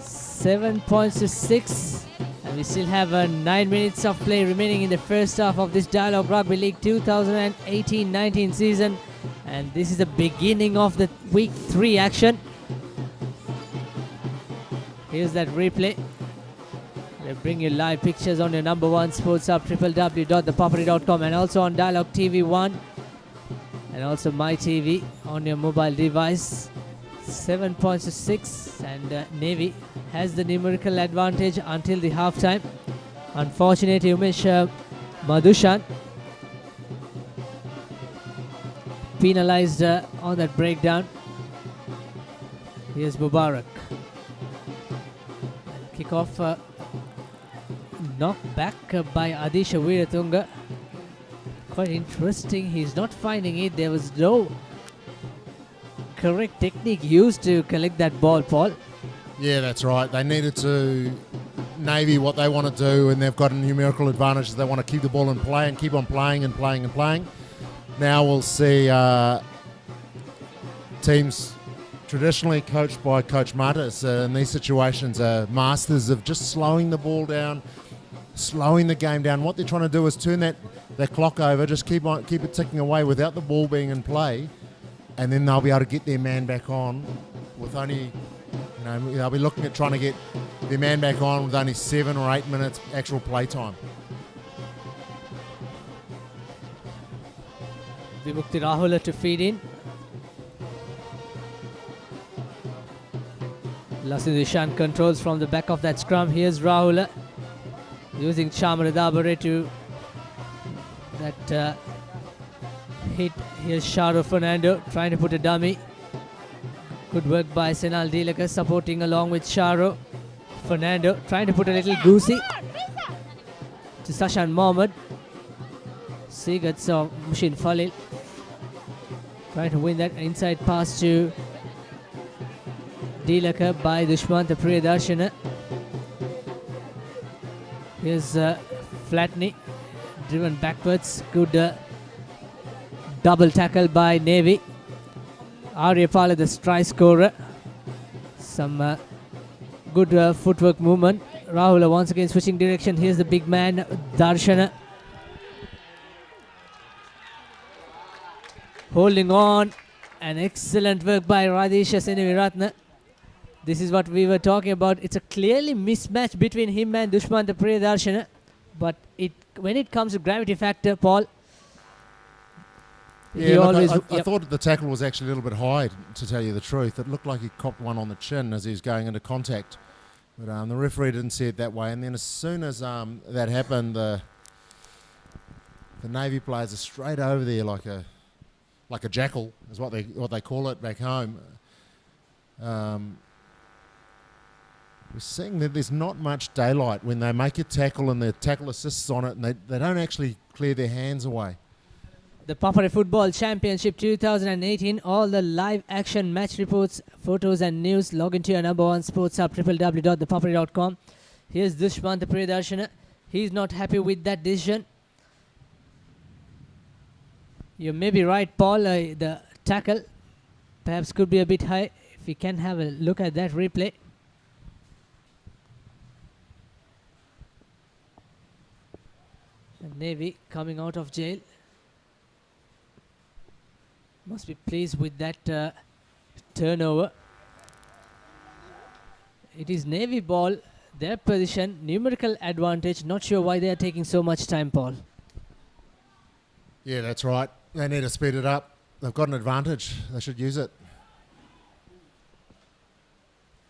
7 points to 6. And we still have 9 minutes of play remaining in the first half of this Dialog Rugby League 2018-19 season. And this is the beginning of the week 3 action. Here's that replay. They bring you live pictures on your number one sports hub, www.thepapare.com, and also on Dialog TV 1 and also My TV on your mobile device. 7 points to 6, and Navy has the numerical advantage until the halftime. Unfortunately, Umesh Madhushan penalized on that breakdown. Here's Mubarak. Kick-off knocked back by Adisha Weeratunga. Quite interesting. He's not finding it. There was no correct technique used to collect that ball, Paul. Yeah, that's right. They needed to Navy what they want to do, and they've got a numerical advantage. They want to keep the ball in play and keep on playing and playing and playing. Now we'll see teams traditionally coached by Coach Matas in these situations are masters of just slowing the ball down, slowing the game down. What they're trying to do is turn that clock over, just keep it ticking away without the ball being in play, and then they'll be able to get their man back on with only, they'll be looking at trying to get their man back on with only 7 or 8 minutes actual play time. Vimukti Rahula to feed in. Lasidishan controls from the back of that scrum. Here's Rahula using Chamradabare to that hit. Here's Sharo Fernando trying to put a dummy. Good work by Senal Dilaka supporting along with Sharo. Fernando trying to put a little goosey to Sashan Mohammed. Sigurds of Mushin Falil trying to win that inside pass to Dilaka by Dushmanta Priyadarshana. Here's Flatney driven backwards. Good double tackle by Navy. Aryapala, the try scorer. Some good footwork movement. Rahula once again switching direction. Here's the big man, Darshana. Holding on. An excellent work by Radhisha Seneviratna. This is what we were talking about. It's a clearly mismatch between him and Dushmanta Priyadarshana. But when it comes to gravity factor, Paul, yeah, look, I thought the tackle was actually a little bit high, to tell you the truth. It looked like he copped one on the chin as he was going into contact. But the referee didn't see it that way. And then as soon as that happened, the Navy players are straight over there like a jackal, is what they call it back home. We're seeing that there's not much daylight when they make a tackle and the tackle assists on it, and they don't actually clear their hands away. The Papare Football Championship 2018. All the live action match reports, photos and news. Log into your number one sports hub, www.thepapare.com. Here's Dushmanta Priyadarshana. He's not happy with that decision. You may be right, Paul. The tackle perhaps could be a bit high. If we can have a look at that replay. And Navy coming out of jail. Must be pleased with that turnover. It is Navy ball, their position, numerical advantage. Not sure why they are taking so much time, Paul. Yeah, that's right. They need to speed it up. They've got an advantage. They should use it.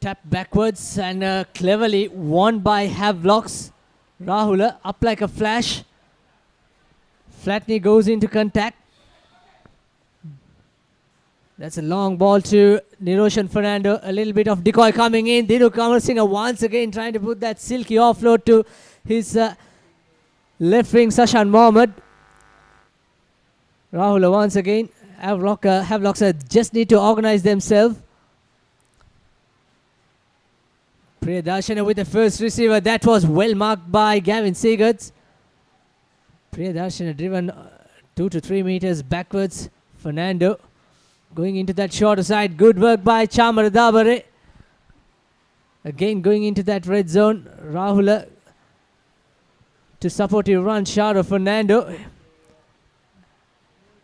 Tap backwards and cleverly won by Havelocks. Rahula up like a flash. Flatney goes into contact. That's a long ball to Niroshan Fernando. A little bit of decoy coming in. Dinu Kamarasinghe once again trying to put that silky offload to his left wing Sashan Mohammed. Rahul once again. Havelocks just need to organize themselves. Priyadarshana with the first receiver. That was well marked by Gavin Segards. Priyadarshana driven 2 to 3 meters backwards. Fernando going into that shorter side. Good work by Chamara Dabare. Again going into that red zone. Rahul to supportive run. Sharo Fernando.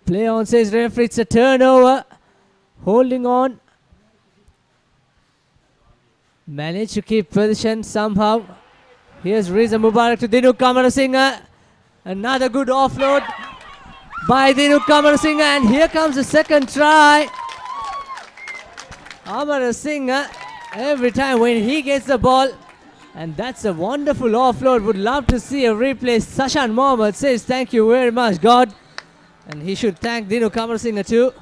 Play on, says referee. It's a turnover. Holding on. Managed to keep position somehow. Here's Riza Mubarak to Dinu Kamarasinghe. Another good offload by Dinu Kamarasinghe. And here comes the second try. Amarasinghe, every time when he gets the ball. And that's a wonderful offload. Would love to see a replay. Sashan Mohammed says thank you very much, God. And he should thank Dinu Kamarasinghe too.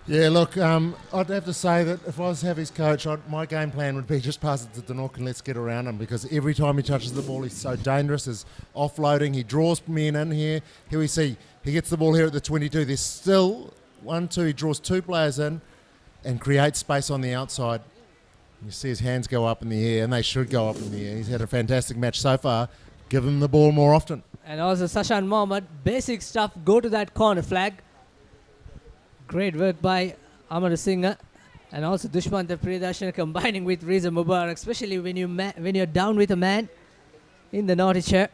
Yeah, look, I'd have to say that if I was Havi's coach, my game plan would be just pass it to Danok and let's get around him, because every time he touches the ball, he's so dangerous. He's offloading, he draws men in here. Here we see, he gets the ball here at the 22. There's still 1-2, he draws 2 players in and creates space on the outside. You see his hands go up in the air, and they should go up in the air. He's had a fantastic match so far. Give him the ball more often. And also Sashan Mohammed, basic stuff, go to that corner flag. Great work by Amarasinghe. And also Dushmantha Priyadarshana combining with Riza Mubarak, especially when you're down with a man in the naughty chair.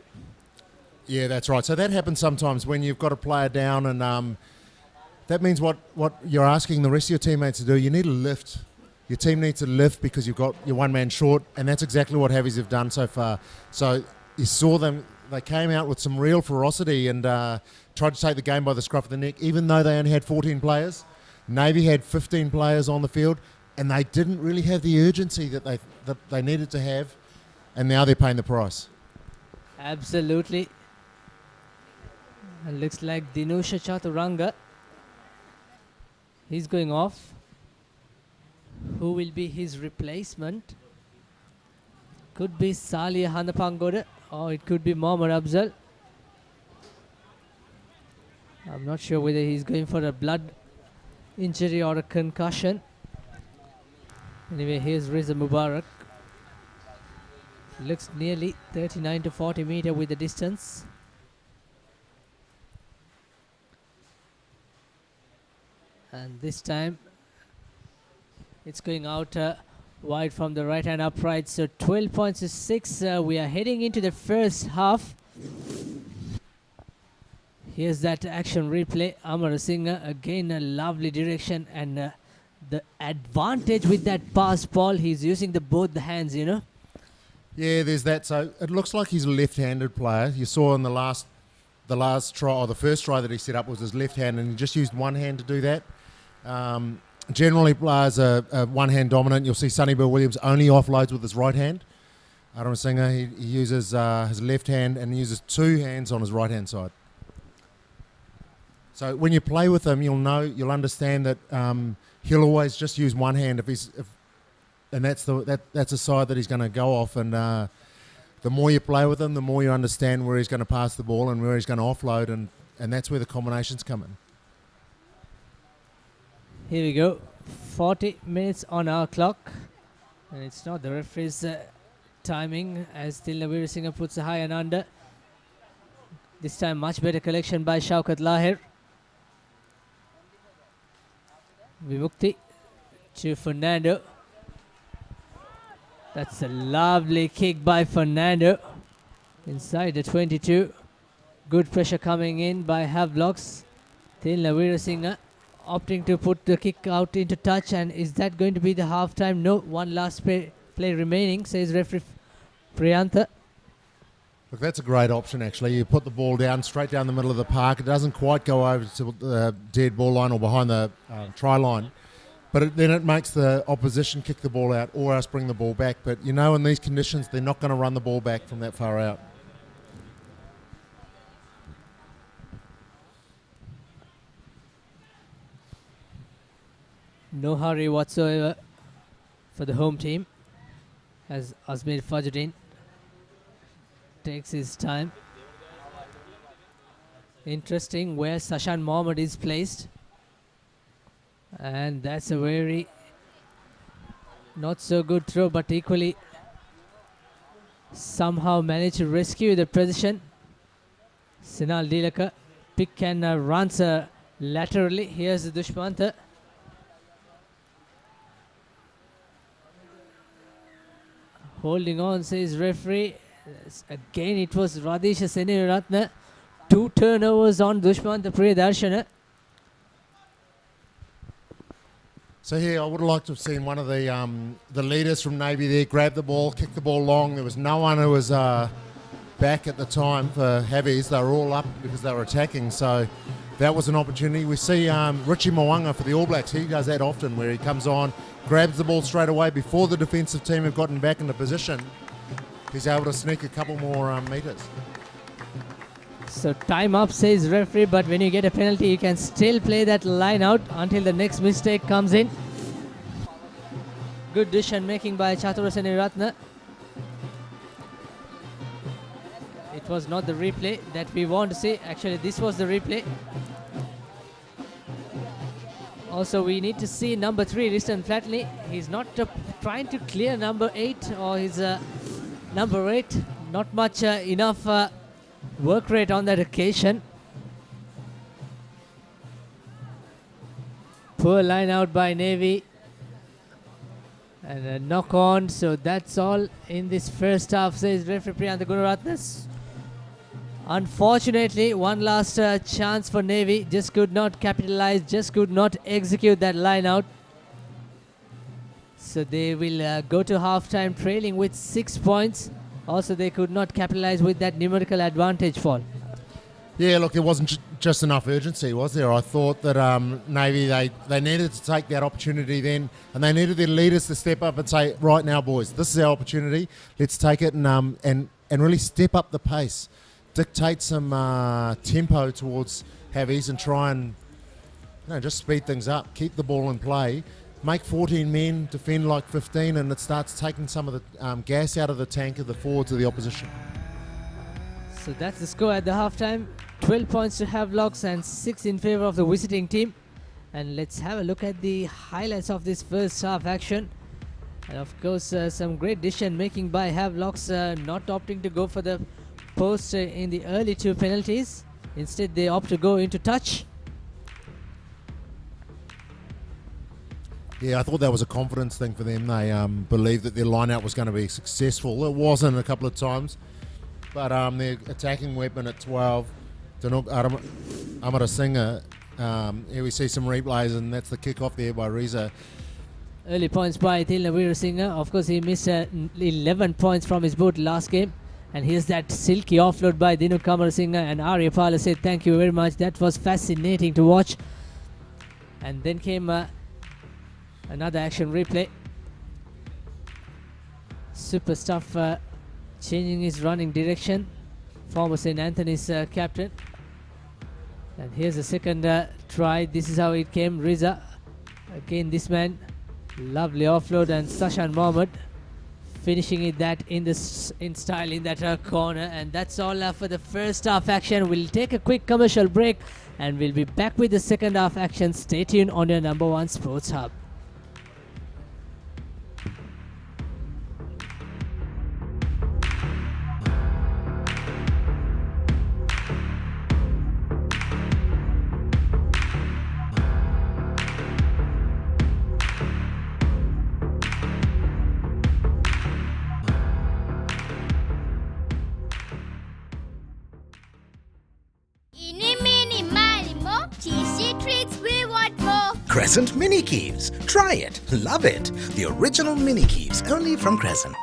Yeah, that's right. So that happens sometimes when you've got a player down, and that means what you're asking the rest of your teammates to do. You need to lift. Your team needs to lift because you've got your one man short, and that's exactly what Havies have done so far. So you saw them. They came out with some real ferocity and tried to take the game by the scruff of the neck, even though they only had 14 players. Navy had 15 players on the field, and they didn't really have the urgency that they needed to have, and now they're paying the price. Absolutely. And looks like Dinusha Chaturanga. He's going off. Who will be his replacement? Could be Salia Hanapangode, or it could be Mohammad Afzal. I'm not sure whether he's going for a blood injury or a concussion. Anyway, here's Riza Mubarak. Looks nearly 39 to 40 meter with the distance. And this time it's going out wide from the right hand upright. So 12 points to 6. We are heading into the first half. Here's that action replay. Amarasinghe again, a lovely direction, and the advantage with that pass ball, he's using both the hands, you know. Yeah, there's that. So it looks like he's a left-handed player. You saw in the last try, or the first try that he set up was his left hand, and he just used one hand to do that. Generally, players are one-hand dominant. You'll see Sonny Bill Williams only offloads with his right hand. Amarasinghe, he uses his left hand and uses 2 hands on his right-hand side. So when you play with him, you'll understand that he'll always just use one hand and that's a side that he's going to go off. And the more you play with him, the more you understand where he's going to pass the ball and where he's going to offload, and that's where the combinations come in. Here we go. 40 minutes on our clock, and it's not the referee's timing as Tilna Veerasinghe puts a high and under. This time much better collection by Shaukat Lahir. Vimukti to Fernando. That's a lovely kick by Fernando inside the 22. Good pressure coming in by Havelocks. Tilna Veerasinghe opting to put the kick out into touch, and is that going to be the half time? No, one last play remaining, says referee Priyantha. Look, that's a great option actually. You put the ball down straight down the middle of the park. It doesn't quite go over to the dead ball line or behind the try line, but then it makes the opposition kick the ball out or else bring the ball back. But you know, in these conditions, they're not going to run the ball back from that far out. No hurry whatsoever for the home team as Azmir Fajruddin takes his time. Interesting where Sashan Mohammed is placed, and that's a very not so good throw, but equally somehow managed to rescue the position. Sinal Dilaka pick and runs laterally. Here's the Dushmantha. Holding on, says referee. Again, it was Radisha Seniratna. 2 turnovers on Dushmantha Priyadarshana. So here, I would have liked to have seen one of the leaders from Navy there grab the ball, kick the ball long. There was no one who was back at the time for Havies. They were all up because they were attacking. So that was an opportunity. We see Richie Mwanga for the All Blacks. He does that often, where he comes on, grabs the ball straight away before the defensive team have gotten back into position. He's able to sneak a couple more metres. So time up, says referee, but when you get a penalty, you can still play that line out until the next mistake comes in. Good decision making by Chatura Seniratna. It was not the replay that we want to see. Actually, this was the replay. Also, we need to see number 3, Ristan Flatley. He's not trying to clear number 8 or his number 8. Not much enough work rate on that occasion. Poor line out by Navy. And a knock on. So that's all in this first half, says referee Priyantha Gunaratnas. Unfortunately, one last chance for Navy. Just could not capitalize, just could not execute that line out. So they will go to halftime trailing with 6 points. Also, they could not capitalize with that numerical advantage fall. Yeah, look, there wasn't just enough urgency, was there? I thought that Navy, they needed to take that opportunity then, and they needed their leaders to step up and say, right now, boys, this is our opportunity. Let's take it and really step up the pace. Dictate some tempo towards Havies and try and just speed things up, keep the ball in play, make 14 men defend like 15, and it starts taking some of the gas out of the tank of the forwards of the opposition. So that's the score at the halftime. 12 points to Havelocks and 6 in favour of the visiting team. And let's have a look at the highlights of this first half action. And of course, some great decision making by Havelocks, not opting to go for the post in the early 2 penalties. Instead, they opt to go into touch. Yeah, I thought that was a confidence thing for them. They believed that their line-out was going to be successful. It wasn't a couple of times. But their attacking weapon at 12, Danuk Amara Singh, here we see some replays, and that's the kick-off there by Reza. Early points by Thilna Veerasinghe. Of course, he missed 11 points from his boot last game. And here's that silky offload by Dinuk Kamarasinghe, and Arya Pala said thank you very much. That was fascinating to watch. And then came another action replay. Super stuff, changing his running direction. Former St. Anthony's captain. And here's the second try. This is how it came. Riza. Again, this man. Lovely offload, and Sashan Mohammed finishing it that in style in that corner. And that's all for the first half action. We'll take a quick commercial break and we'll be back with the second half action. Stay tuned on your number 1 Sports Hub. Crescent Mini Keeves. Try it. Love it. The original Mini Keeves, only from Crescent.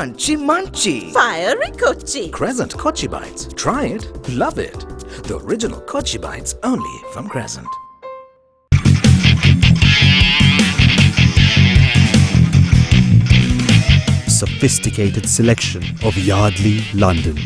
Crunchy Munchy. Fiery Kochi. Crescent Kochi Bites. Try it. Love it. The original Kochi Bites only from Crescent. Sophisticated selection of Yardley London.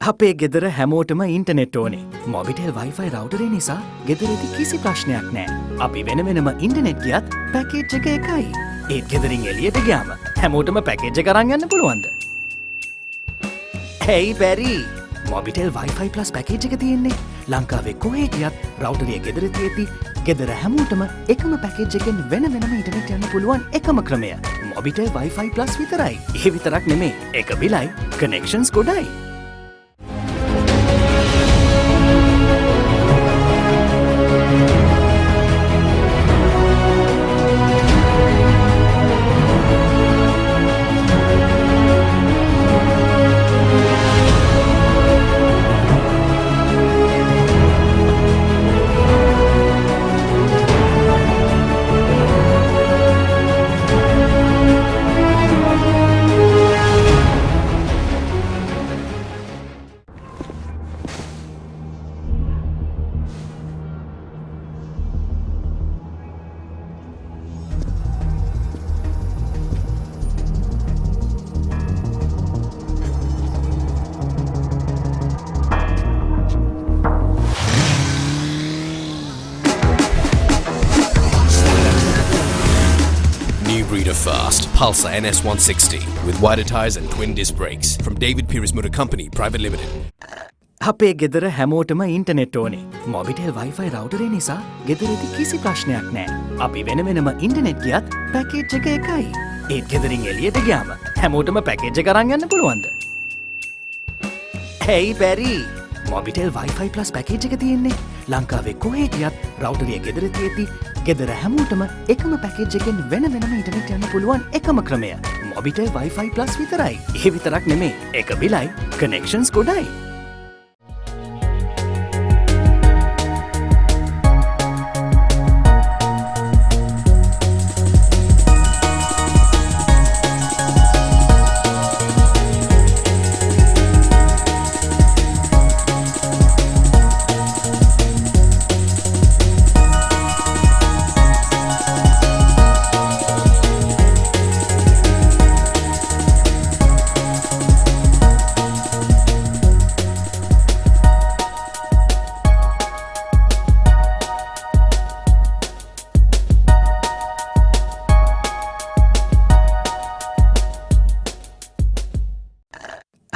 අපේ ගෙදර හැමෝටම internet ඕනේ. Mobitel Wi-Fi රවුටරේ නිසා ගෙදරදී කිසි ප්‍රශ්නයක් නැහැ. අපි වෙන වෙනම ඉන්ටර්නෙට් ගියත් පැකේජ් එක එකයි. ඒත් ගෙදරින් එළියට ගියාම හැමෝටම පැකේජ් එක අරන් යන්න පුළුවන්ද? Hey Barry, Mobitel Wi-Fi plus package එක තියෙන්නේ ලංකාවේ කොහේ ගියත් රවුටරේ ගෙදර තියෙති. ගෙදර හැමෝටම එකම පැකේජ් එකෙන් වෙන වෙනම ඉන්ටර්නෙට් යන්න පුළුවන් එකම ක්‍රමය. මොබිටෙල් වයිෆයි ප්ලස් විතරයි. ඒ විතරක් නෙමේ. එක බිලයි, connections ගොඩයි. Breeder fast Pulsar NS160 with wider tyres and twin disc brakes from David Pierce Motor Company Private Limited. අපේ ගෙදර හැමෝටම ඉන්ටර්නෙට් ඕනේ. මොබිටෙල් වයිෆයි රවුටරේ නිසා ගෙදරදී කිසි ප්‍රශ්නයක් නැහැ. අපි වෙන වෙනම ඉන්ටර්නෙට් ගියත් පැකේජ් එක එකයි. ඒත් ගෙදරින් එළියට ගියාම හැමෝටම පැකේජ් එක අරන් යන්න පුළුවන්ද? Hey Barry, Mobitel Wi-Fi plus package එක තියෙන්නේ ලංකාවේ කොහේ ගියත් රවුටරේ ගෙදර තියෙති. ගෙදර හැමෝටම එකම පැකේජ් එකෙන් වෙන වෙනම ඉන්ටර්නෙට් යන්න පුළුවන් එකම ක්‍රමය. මොබිටෙල් වයිෆයි ප්ලස් විතරයි. ඒ විතරක් නෙමේ. එක බිලයි, කනෙක්ෂන්ස් ගොඩයි.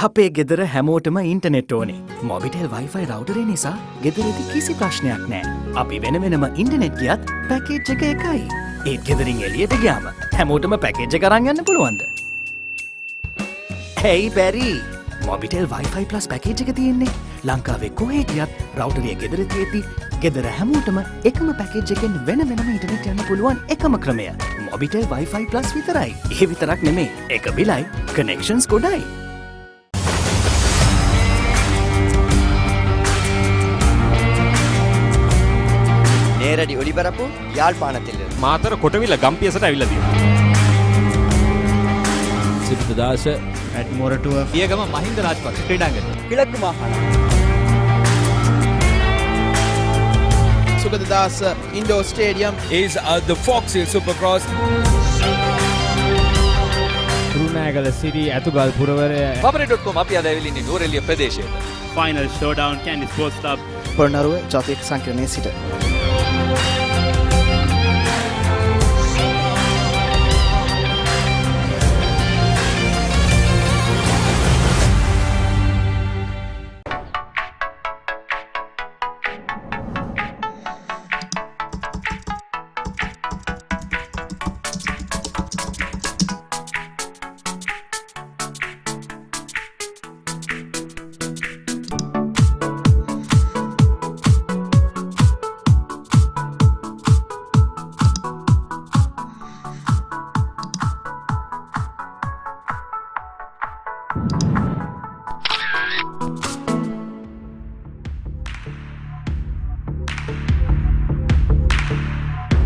අපේ ගෙදර හැමෝටම ඉන්ටර්නෙට් ඕනේ. මොබිටෙල් වයිෆයි රවුටරේ නිසා ගෙදරදී කිසි ප්‍රශ්නයක් නැහැ. අපි වෙන වෙනම ඉන්ටර්නෙට් ගියත් පැකේජ් එක එකයි. ඒත් ගෙදරින් එළියට ගියාම හැමෝටම පැකේජ් එක අරන් යන්න පුළුවන්ද? Hey Barry, Mobitel Wi-Fi plus package එක තියෙන්නේ ලංකාවේ කොහේ ගියත් රවුටරේ ගෙදර තියෙති. ගෙදර හැමෝටම එකම පැකේජ් එකෙන් වෙන වෙනම ඉන්ටර්නෙට් යන්න පුළුවන් එකම ක්‍රමය. මොබිටෙල් වයිෆයි ප්ලස් විතරයි. ඒ විතරක් නෙමේ. එක බිලයි, කනෙක්ෂන්ස් ගොඩයි. நேரடி ஒளிபரப்பு யாழ்ப்பாணத்தில் මාතර කොටවිල ගම්පියසට ඇවිල්ලා තියෙනවා. සිද්ධාස ඇඩ්මොරටුව පියගම මහින්ද රාජපක්ෂ ක්‍රීඩාංගණය கிழக்கு மாகாணம் Sugathadasa indoor stadium is the Fox Hill Supercross. රුණෑගල Siri ඇතුගල් පුරවරය papare.com අපි අද ඇවිල්ලා ඉන්නේ නෝරෙලිය ප්‍රදේශයට. Final showdown Kandy sports club Polonnaruwa ජාතික සංකීර්ණයේ සිට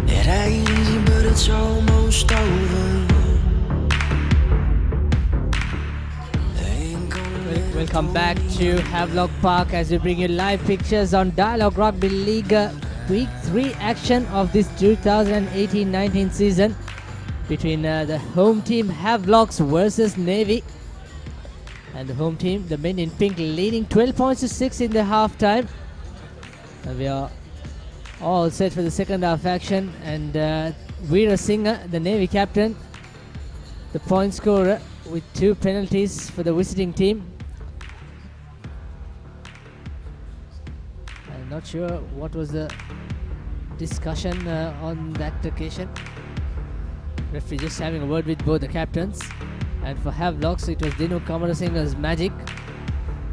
It ain't easy, but it's almost over. Welcome back to Havelock Park as we bring you live pictures on Dialog Rugby League Week 3 action of this 2018-19 season between the home team Havelocks versus Navy. And the home team, the men in pink, leading 12 points to 6 in the half time. And we are all set for the second half action. And Veera Singh, the Navy captain, the point scorer with 2 penalties for the visiting team. I'm not sure what was the discussion on that occasion. Referee just having a word with both the captains. And for Havelocks, it was Dinu Kamarasinghe's magic,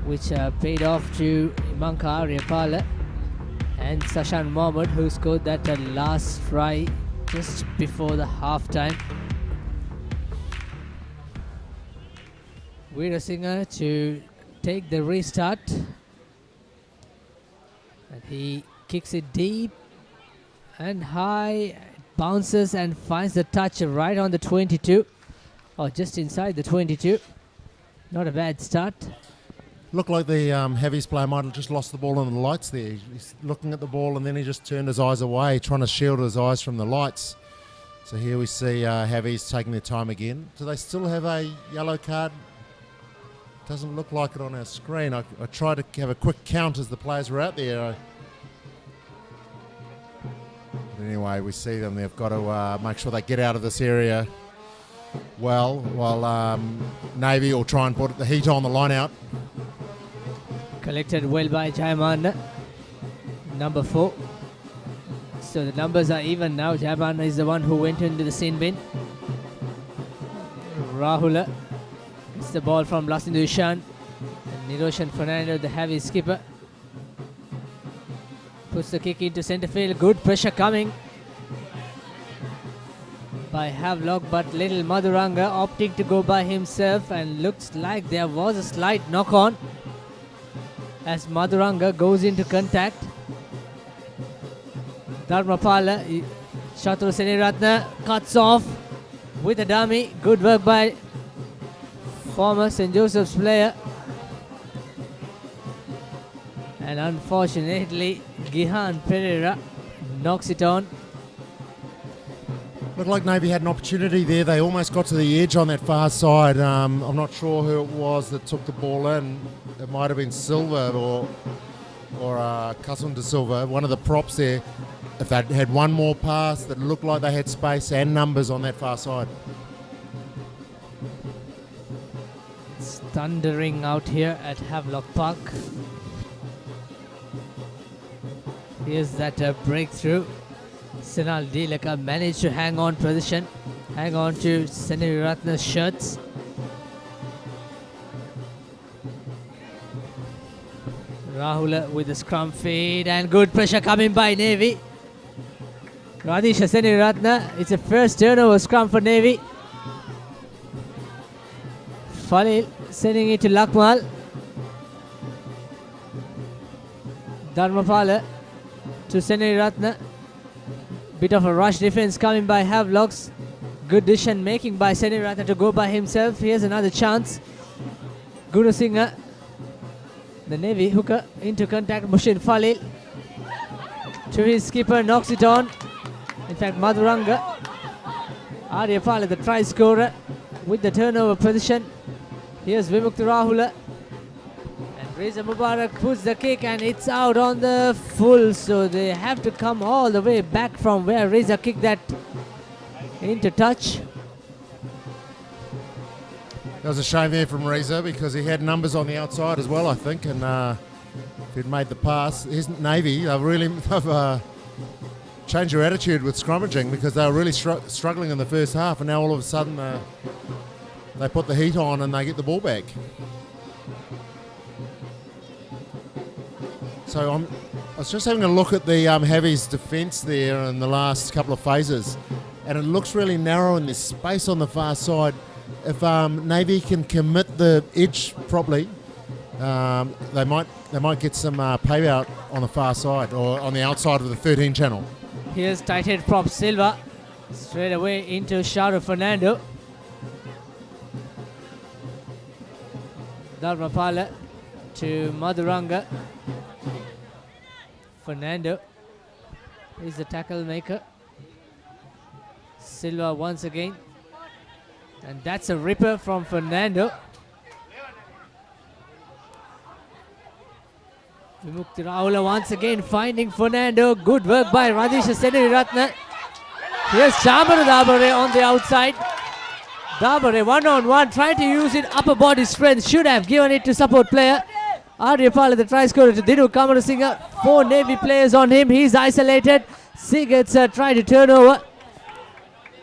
which paid off to Imanka Aryapala and Sashan Mohammed, who scored that last try just before the half time. Veera Singh to take the restart. And he kicks it deep and high, bounces and finds the touch right on the 22, or just inside the 22. Not a bad start. Looked like the Heavies player might have just lost the ball on the lights there. He's looking at the ball and then he just turned his eyes away, trying to shield his eyes from the lights. So here we see Heavies taking their time again. Do they still have a yellow card? Doesn't look like it on our screen. I tried to have a quick count as the players were out there. But anyway, we see them. They've got to make sure they get out of this area well, while Navy will try and put the heat on the line out. Collected well by Jaiman, number 4. So the numbers are even now. Jaiman is the one who went into the sin bin. Rahul gets the ball from Lasindu Ishan. Niroshan Fernando, the heavy skipper, puts the kick into centre field. Good pressure coming by Havelock, but little Madhuranga opting to go by himself, and looks like there was a slight knock-on as Madhuranga goes into contact. Dharmapala, Shatru Seniratna cuts off with a dummy. Good work by former St. Joseph's player. And unfortunately, Gihan Pereira knocks it on. Looked like Navy had an opportunity there. They almost got to the edge on that far side. I'm not sure who it was that took the ball in. It might have been Silva or Kasun de Silva, one of the props there. If they'd had one more pass, that looked like they had space and numbers on that far side. It's thundering out here at Havelock Park. Here's that breakthrough. Sinal Dilaka managed to hang on position, hang on to Seniratna's shirts. Rahul with the scrum feed and good pressure coming by Navy. Radhisha Seniratna, it's a first turnover scrum for Navy. Falil sending it to Lakmal. Dharmapala to Seniratna. Bit of a rush defense coming by Havelocks. Good decision making by Seniratna to go by himself. Here's another chance. Guru Singh, the Navy hooker, into contact. Mushin Falil to his skipper, knocks it on. In fact, Madhuranga, Aryapala, the try scorer, with the turnover position. Here's Vimukta Rahula. Reza Mubarak puts the kick and it's out on the full, so they have to come all the way back from where Reza kicked that into touch. That was a shame there from Reza because he had numbers on the outside as well, I think, and if he'd made the pass. His Navy, they've changed their attitude with scrummaging because they were really struggling in the first half, and now all of a sudden they put the heat on and they get the ball back. So I was just having a look at the Heavies' defence there in the last couple of phases, and it looks really narrow and there's space on the far side. If Navy can commit the edge properly, they might get some pay out on the far side or on the outside of the 13 channel. Here's tight head prop Silva straight away into Sharu Fernando. Dharmapala to Madhuranga. Fernando is the tackle maker. Silva once again. And that's a ripper from Fernando. Vimukti Rahula once again finding Fernando. Good work by Radisha Senariratne. Here's Chamaru Dabare on the outside. Dabare one-on-one, trying to use it upper body strength. Should have given it to support player. Aryapala, the try scorer, to Dinu Kamarasinghe. 4 Navy players on him. He's isolated. Sigurds trying to turn over.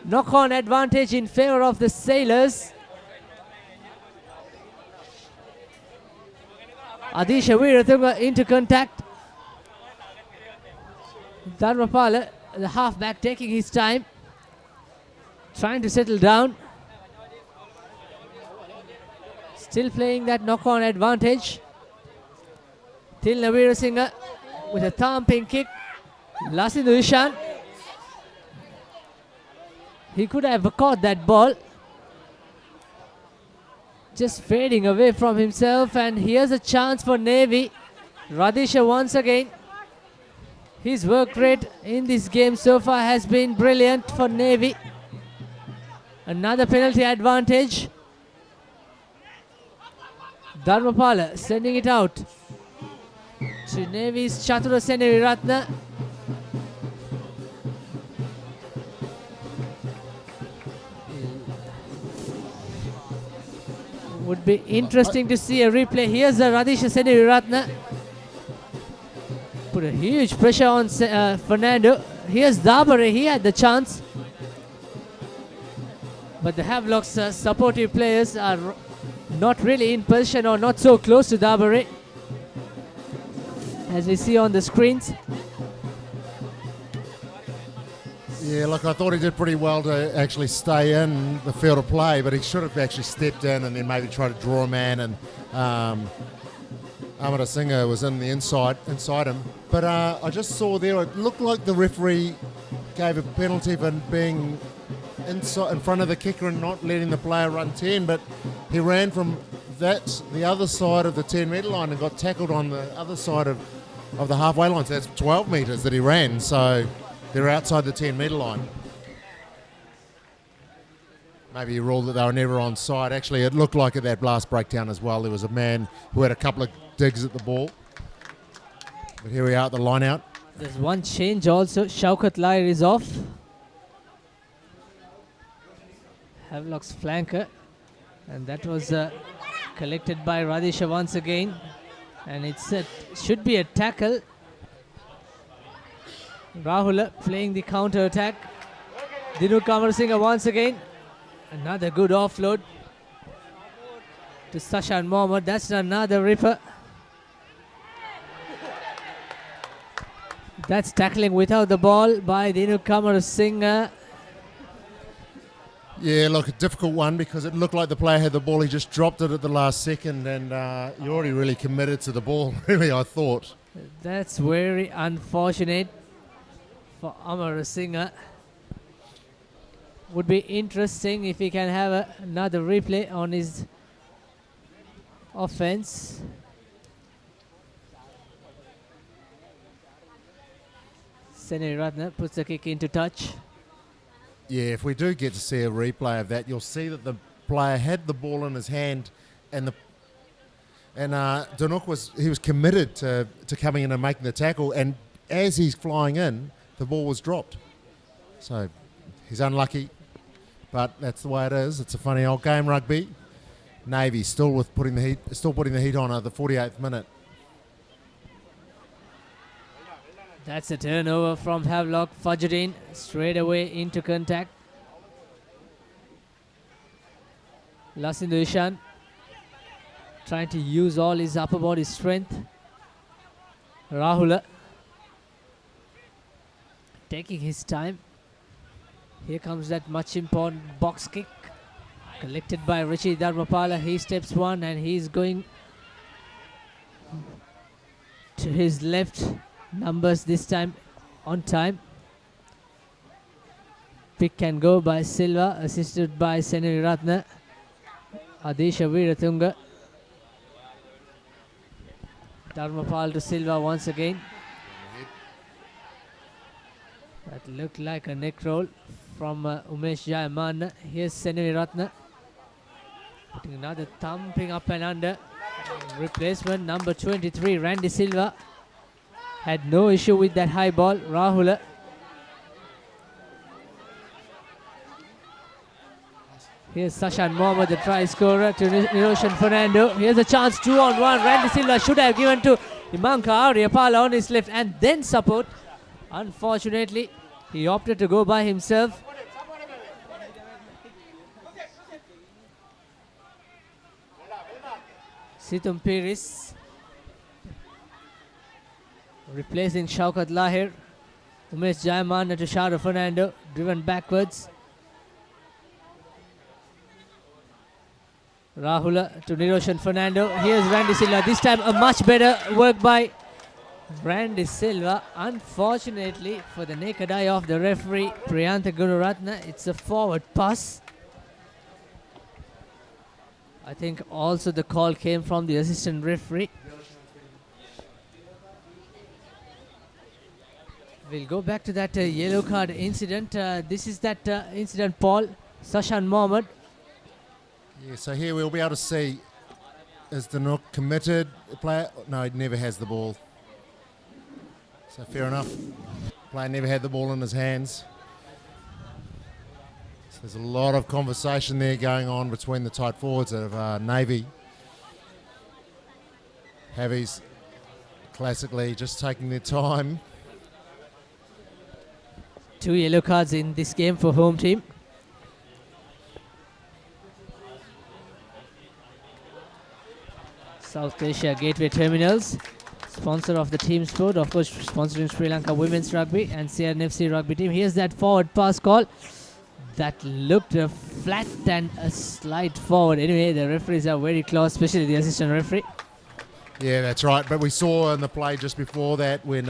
Knock-on advantage in favor of the Sailors. Adisha Veeratunga into contact. Dharmapala, the halfback, taking his time, trying to settle down. Still playing that knock-on advantage. Tilna Veerasinghe with a thumping kick. Lasindu Ishan. He could have caught that ball. Just fading away from himself, and here's a chance for Navy. Radisha once again. His work rate in this game so far has been brilliant for Navy. Another penalty advantage. Dharmapala sending it out to Navy's Chatura Senariratne. Would be interesting to see a replay. Here's the Radisha Senariratne. Put a huge pressure on Fernando. Here's Dabare. He had the chance. But the Havelock's supportive players are not really in position or not so close to Dabare, as we see on the screens. Yeah, look, I thought he did pretty well to actually stay in the field of play, but he should have actually stepped in and then maybe tried to draw a man, and Amara Singh was in the inside him. But I just saw there, it looked like the referee gave a penalty for being inside in front of the kicker and not letting the player run 10, but he ran from the other side of the 10-metre line and got tackled on the other side of the halfway line. So that's 12 metres that he ran, so they're outside the 10-metre line. Maybe he ruled that they were never on side. Actually, it looked like at that last breakdown as well, there was a man who had a couple of digs at the ball. But here we are at the line out. There's one change also. Shaukat Lair is off. Havelock's flanker. And that was collected by Radisha once again. And it should be a tackle. Rahula playing the counter attack. Dinu Kamarasinghe once again. Another good offload to Sashan Mohammed. That's another ripper. That's tackling without the ball by Dinu Kamarasinghe. Yeah, look, a difficult one because it looked like the player had the ball. He just dropped it at the last second, and you're already really committed to the ball, really, I thought. That's very unfortunate for Amarasinghe. Would be interesting if he can have another replay on his offense. Senariratne puts the kick into touch. Yeah, if we do get to see a replay of that, you'll see that the player had the ball in his hand, and Danuk was committed to coming in and making the tackle, and as he's flying in, the ball was dropped. So he's unlucky, but that's the way it is. It's a funny old game, rugby. Navy still putting the heat on at the 48th minute. That's a turnover from Havelock. Fajruddin straight away into contact. Lasindu Ishan trying to use all his upper body strength. Rahula taking his time. Here comes that much important box kick collected by Richie Dharmapala. He steps one and he's going to his left. Numbers this time on time. Pick and go by Silva, assisted by Senariratne. Adisha Veeratunga Dharmapal to Silva once again. That looked like a neck roll from Umesh Jayaman. Here's Senevi Ratna. Putting another thumping up and under. Replacement number 23, Randy Silva. Had no issue with that high ball. Rahula. Here's Sashan Mohammed, the try scorer, to Niroshan Fernando. Here's a chance, 2-on-1. Randy Silva should have given to Imanka Ariapala on his left and then support. Unfortunately, he opted to go by himself. Situm Piris replacing Shaukat Lahir. Umesh Jayaman to Shara Fernando, driven backwards. Rahula to Niroshan Fernando. Here's Randy Silva. This time a much better work by Randy Silva. Unfortunately, for the naked eye of the referee, Priyantha Gururatna, it's a forward pass. I think also the call came from the assistant referee. We'll go back to that yellow card incident. This is that incident, Paul. Sashan Mohammed. Yeah, so here we'll be able to see, is the Nook committed player? No, he never has the ball. So fair enough. Player never had the ball in his hands. So there's a lot of conversation there going on between the tight forwards of Navy. Havies classically just taking their time. 2 yellow cards in this game for home team. South Asia Gateway Terminals, sponsor of the team sport, of course sponsoring Sri Lanka Women's Rugby and CNFC Rugby team. Here's that forward pass call. That looked flat and a slight forward. Anyway, the referees are very close, especially the assistant referee. Yeah, that's right. But we saw in the play just before that when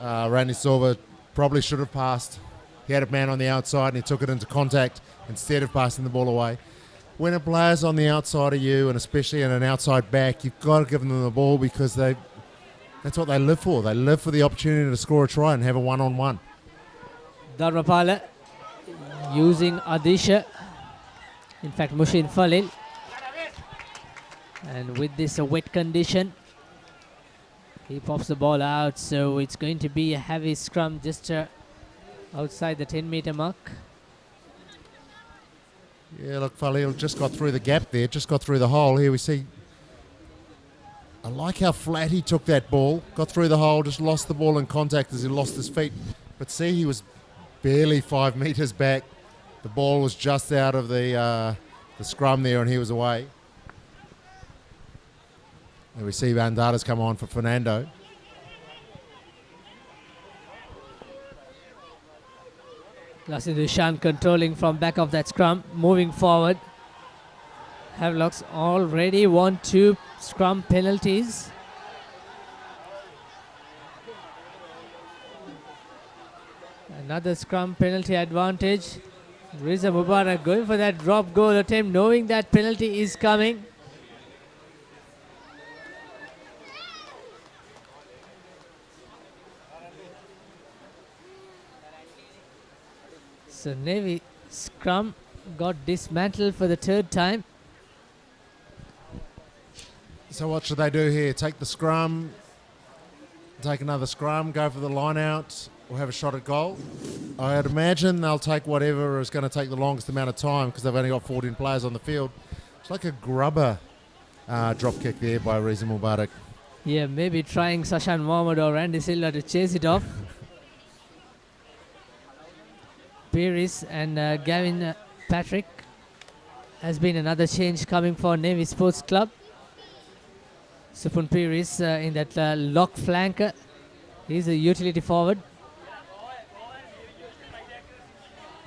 Randy Silva probably should have passed. He had a man on the outside and he took it into contact instead of passing the ball away. When a player's on the outside of you, and especially in an outside back, you've got to give them the ball because that's what they live for. They live for the opportunity to score a try and have a one-on-one. Dharmapala using Adisha, in fact Mushin Falil. And with this wet condition, he pops the ball out, so it's going to be a heavy scrum just outside the 10-meter mark. Yeah, look, Falil just got through the gap there, just got through the hole. Here we see, I like how flat he took that ball, got through the hole, just lost the ball in contact as he lost his feet. But see, he was barely 5 meters back. The ball was just out of the scrum there and he was away. And we see Vandata's come on for Fernando. Lasin Dushan controlling from back of that scrum, moving forward. Havelock's already won 2 scrum penalties. Another scrum penalty advantage. Riza Mubarak going for that drop goal attempt, knowing that penalty is coming. So Navy scrum got dismantled for the 3rd time. So what should they do here? Take the scrum, take another scrum, go for the line out, or have a shot at goal? I'd imagine they'll take whatever is going to take the longest amount of time because they've only got 14 players on the field. It's like a grubber drop kick there by Riza Mubarak. Yeah, maybe trying Sashan Mohammed or Randy Silva to chase it off. Peris and Gavin Patrick has been another change coming for Navy Sports Club. Supun Peris in that lock flank. He's a utility forward.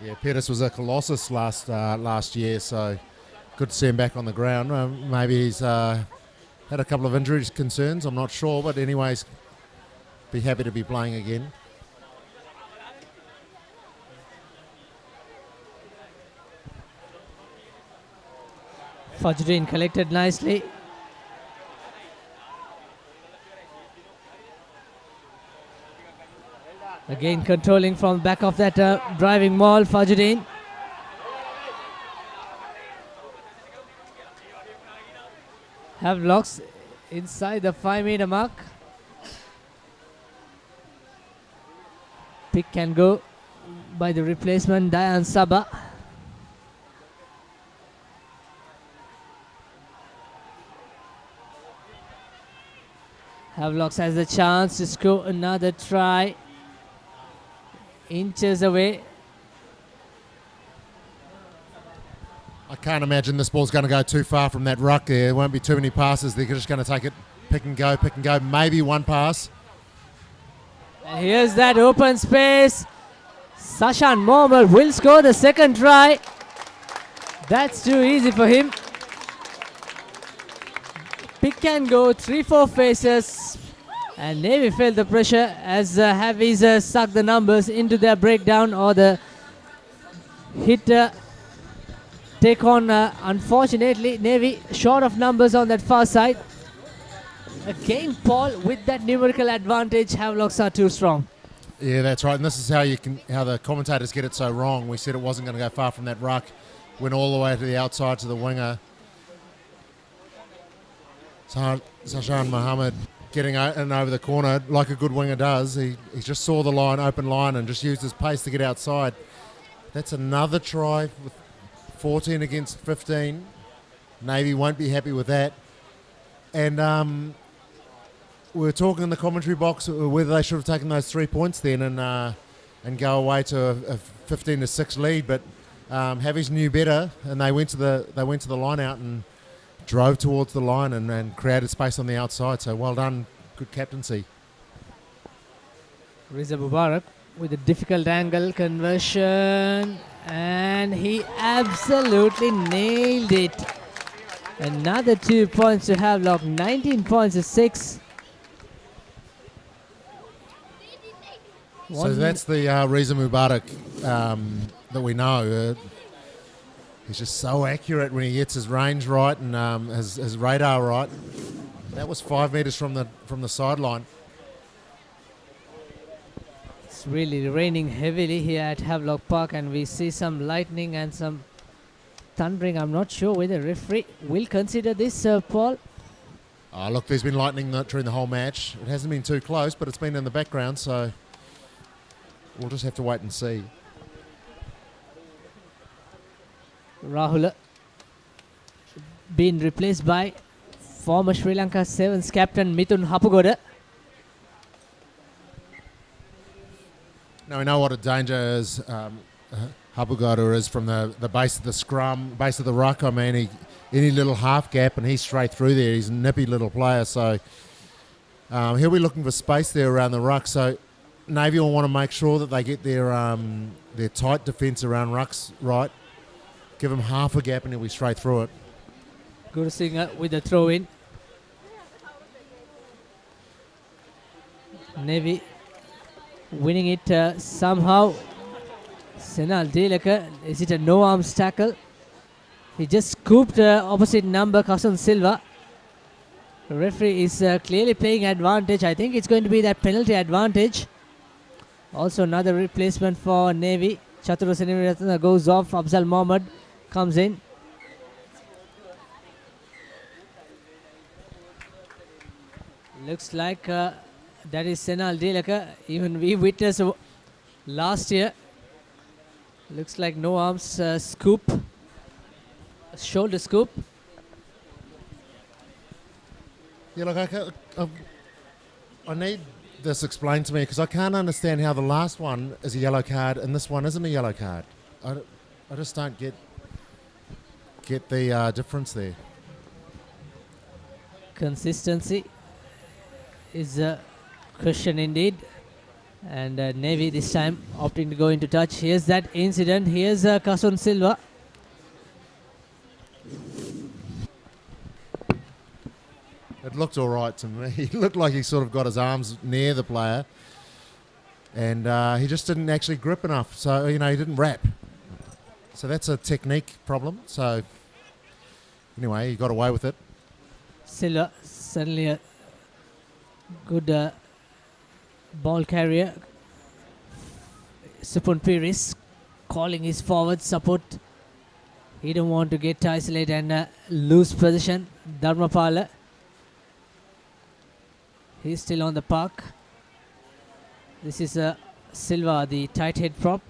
Yeah, Pettis was a colossus last year, so good to see him back on the ground. Maybe he's had a couple of injury concerns, I'm not sure, but anyways, be happy to be playing again. Fajreen collected nicely. Again controlling from back of that driving maul, Fajuddin. Havelocks inside the 5-meter mark. Pick can go by the replacement Dayan Saba. Havelocks has the chance to score another try. Inches away. I can't imagine this ball's going to go too far from that ruck there. There won't be too many passes. They're just going to take it pick and go, maybe one pass. And here's that open space. Sashan Mohammed will score the second try. That's too easy for him. Pick and go, 3-4 faces. And Navy felt the pressure as Havies sucked the numbers into their breakdown or the hit take on. Unfortunately, Navy short of numbers on that far side. Again, Paul, with that numerical advantage, Havelocks are too strong. Yeah, that's right. And this is how the commentators get it so wrong. We said it wasn't going to go far from that ruck. Went all the way to the outside to the winger. Sashan Mohammed getting in over the corner like a good winger does. He just saw the line, open line, and just used his pace to get outside. That's another try with 14 against 15. Navy won't be happy with that. And we were talking in the commentary box whether they should have taken those 3 points then and go away to a 15-6 lead. But Havies knew better, and they went to the line out and drove towards the line and created space on the outside. So well done, good captaincy. Riza Mubarak with a difficult angle conversion, and he absolutely nailed it. Another 2 points to Havelock, 19 points to 6. So that's the Riza Mubarak that we know. He's just so accurate when he gets his range right and his radar right. That was 5 metres from the sideline. It's really raining heavily here at Havelock Park, and we see some lightning and some thundering. I'm not sure whether the referee will consider this, Paul. Oh, look, there's been lightning during the whole match. It hasn't been too close, but it's been in the background, so we'll just have to wait and see. Rahul being replaced by former Sri Lanka Sevens captain Mithun Hapugoda. Now we know what a danger is Hapugoda is from the base of the scrum, base of the ruck. I mean, any little half gap and he's straight through there. He's a nippy little player, so he'll be looking for space there around the ruck. So Navy will want to make sure that they get their tight defence around rucks right. Give him half a gap and he'll be straight through it. Guru Singh with the throw in. Navy winning it somehow. Senal Delaka, is it a no arms tackle? He just scooped opposite number Kasun Silva. The referee is clearly playing advantage. I think it's going to be that penalty advantage. Also another replacement for Navy. Chaturu Seniviratna goes off. Afzal Mohammed comes in. Looks like that is Senal Delaka. Even we witnessed last year. Looks like no arms scoop. Shoulder scoop. Yeah, look, I need this explained to me because I can't understand how the last one is a yellow card and this one isn't a yellow card. I just don't get the difference there. Consistency is a question indeed. And Navy this time opting to go into touch. Here's that incident. Here's Kasun Silva. It looked all right to me. He looked like he sort of got his arms near the player. And he just didn't actually grip enough. So, he didn't wrap. So that's a technique problem. So, anyway, he got away with it. Silva, certainly a good ball carrier. Supun Piris calling his forward support. He don't want to get isolated and lose position. Dharmapala. He's still on the park. This is Silva, the tight head prop.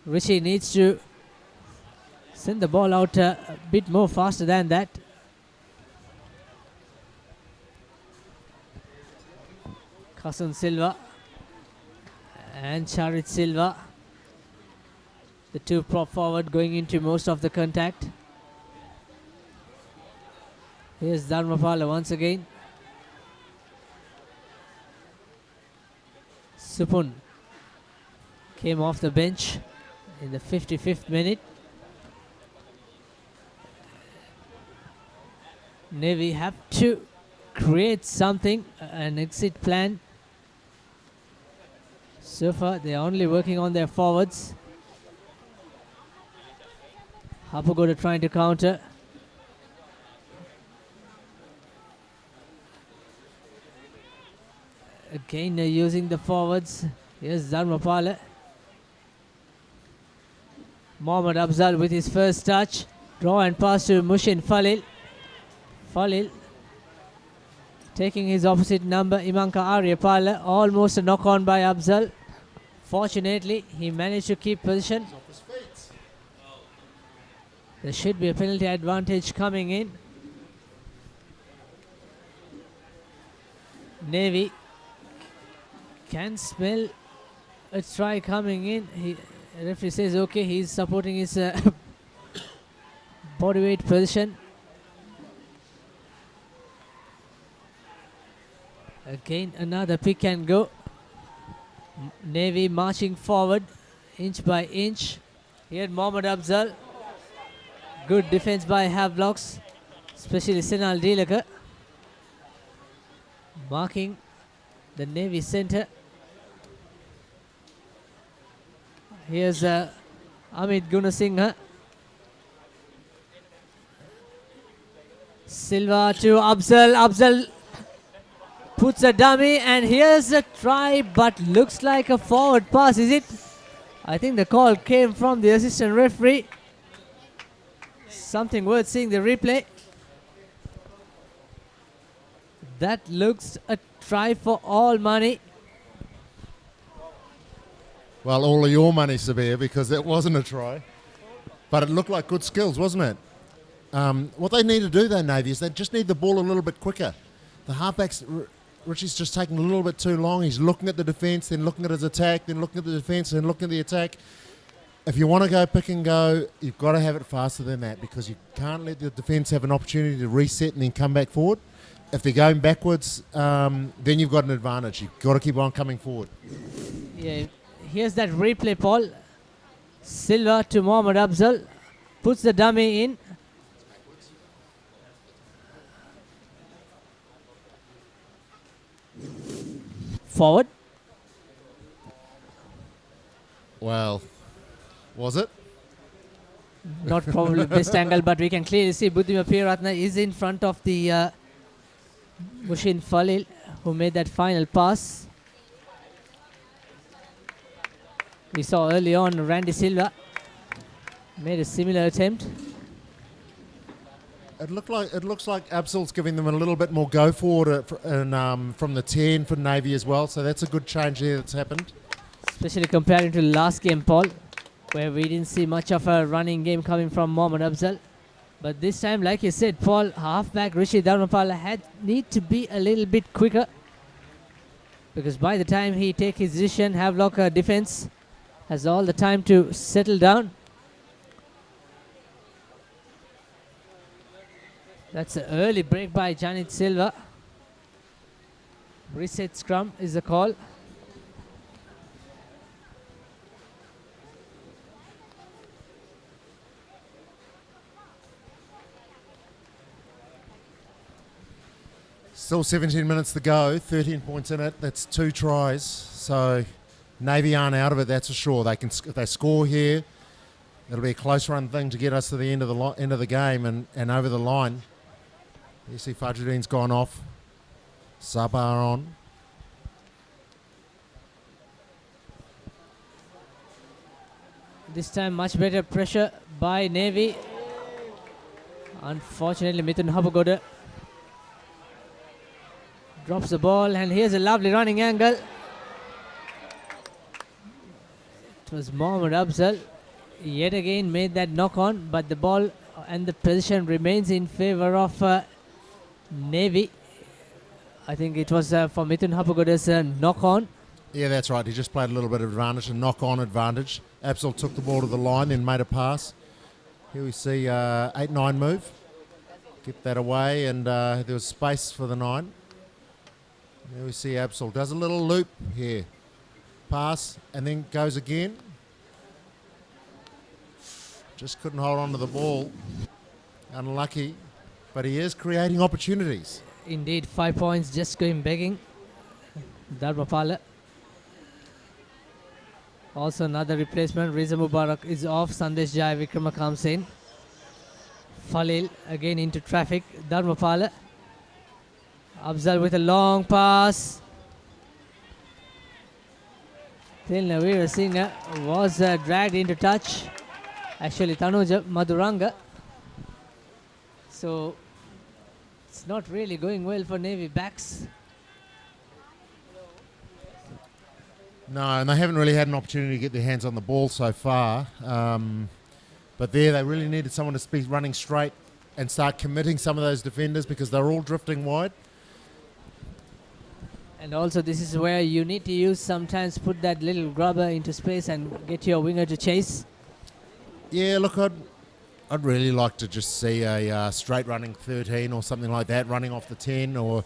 Rishi needs to send the ball out a bit more faster than that. Kasan Silva and Charit Silva, the two prop forward going into most of the contact. Here's Dharmapala once again. Supun came off the bench in the 55th minute. Navy have to create something, an exit plan. So far, they're only working on their forwards. Hapagoda trying to counter. Again, they're using the forwards. Here's Dharmapala. Mohammad Afzal with his first touch. Draw and pass to Mushin Falil. Falil taking his opposite number, Imanka Aryapala. Almost a knock on by Afzal. Fortunately, he managed to keep position. There should be a penalty advantage coming in. Navy can smell a try coming in. Referee says okay, he's supporting his bodyweight position. Again, another pick and go. Navy marching forward inch by inch. Here Mohammad Afzal. Good defense by Havelocks, especially Senal Dilaka. Marking the Navy center. Here's Amit Gunasinghe. Silva to Afzal. Afzal puts a dummy, and here's a try, but looks like a forward pass, is it? I think the call came from the assistant referee. Something worth seeing the replay. That looks a try for all money. Well, all of your money, Sabir, because that wasn't a try. But it looked like good skills, wasn't it? What they need to do, though, Navy, is they just need the ball a little bit quicker. The halfbacks, Richie's just taking a little bit too long. He's looking at the defence, then looking at his attack, then looking at the defence, then looking at the attack. If you want to go pick and go, you've got to have it faster than that, because you can't let the defence have an opportunity to reset and then come back forward. If they're going backwards, then you've got an advantage. You've got to keep on coming forward. Yeah, here's that replay, Paul. Silva to Mohammad Afzal. Puts the dummy in. Forward. Well, was it? Not probably best angle, but we can clearly see Buddhima Piratna is in front of the Mushin Falil, who made that final pass. We saw early on Randy Silva made a similar attempt. It looks like Absal's giving them a little bit more go forward from the 10 for Navy as well. So that's a good change there that's happened. Especially comparing to last game, Paul, where we didn't see much of a running game coming from Mohammad Afzal. But this time, like you said, Paul, halfback Rishi Dharmapala need to be a little bit quicker, because by the time he take his decision, Havelock defense has all the time to settle down. That's an early break by Janit Silva. Reset scrum is the call. Still 17 minutes to go, 13 points in it. That's 2 tries. So Navy aren't out of it, that's for sure. If they score here, it'll be a close run thing to get us to the end of the game and over the line. You see Fajruddin's gone off. Sabar on. This time much better pressure by Navy. Unfortunately, Mithun Hapagoda drops the ball, and here's a lovely running angle. It was Mohammad Afzal yet again made that knock on, but the ball and the position remains in favor of Navy. I think it was for Mithun Hapagoda's knock on. Yeah, that's right. He just played a little bit of advantage, a knock-on advantage. Afzal took the ball to the line, then made a pass. Here we see 8-9 move. Get that away, and there was space for the 9. There we see Afzal does a little loop here. Pass, and then goes again. Just couldn't hold on to the ball. Unlucky, but he is creating opportunities. Indeed, 5 points just going begging. Dharmapala. Also another replacement. Riza Mubarak is off. Sandesh Jai Vikrama comes in. Falil again into traffic. Dharmapala. Afzal with a long pass. Tilnavira Singh was dragged into touch. Actually, Tanuja Maduranga. So it's not really going well for Navy backs. No, and they haven't really had an opportunity to get their hands on the ball so far. But there, they really needed someone to be running straight and start committing some of those defenders because they're all drifting wide. And also, this is where you need to use sometimes put that little grubber into space and get your winger to chase. Yeah, look, I'd really like to just see a straight running 13 or something like that, running off the 10 or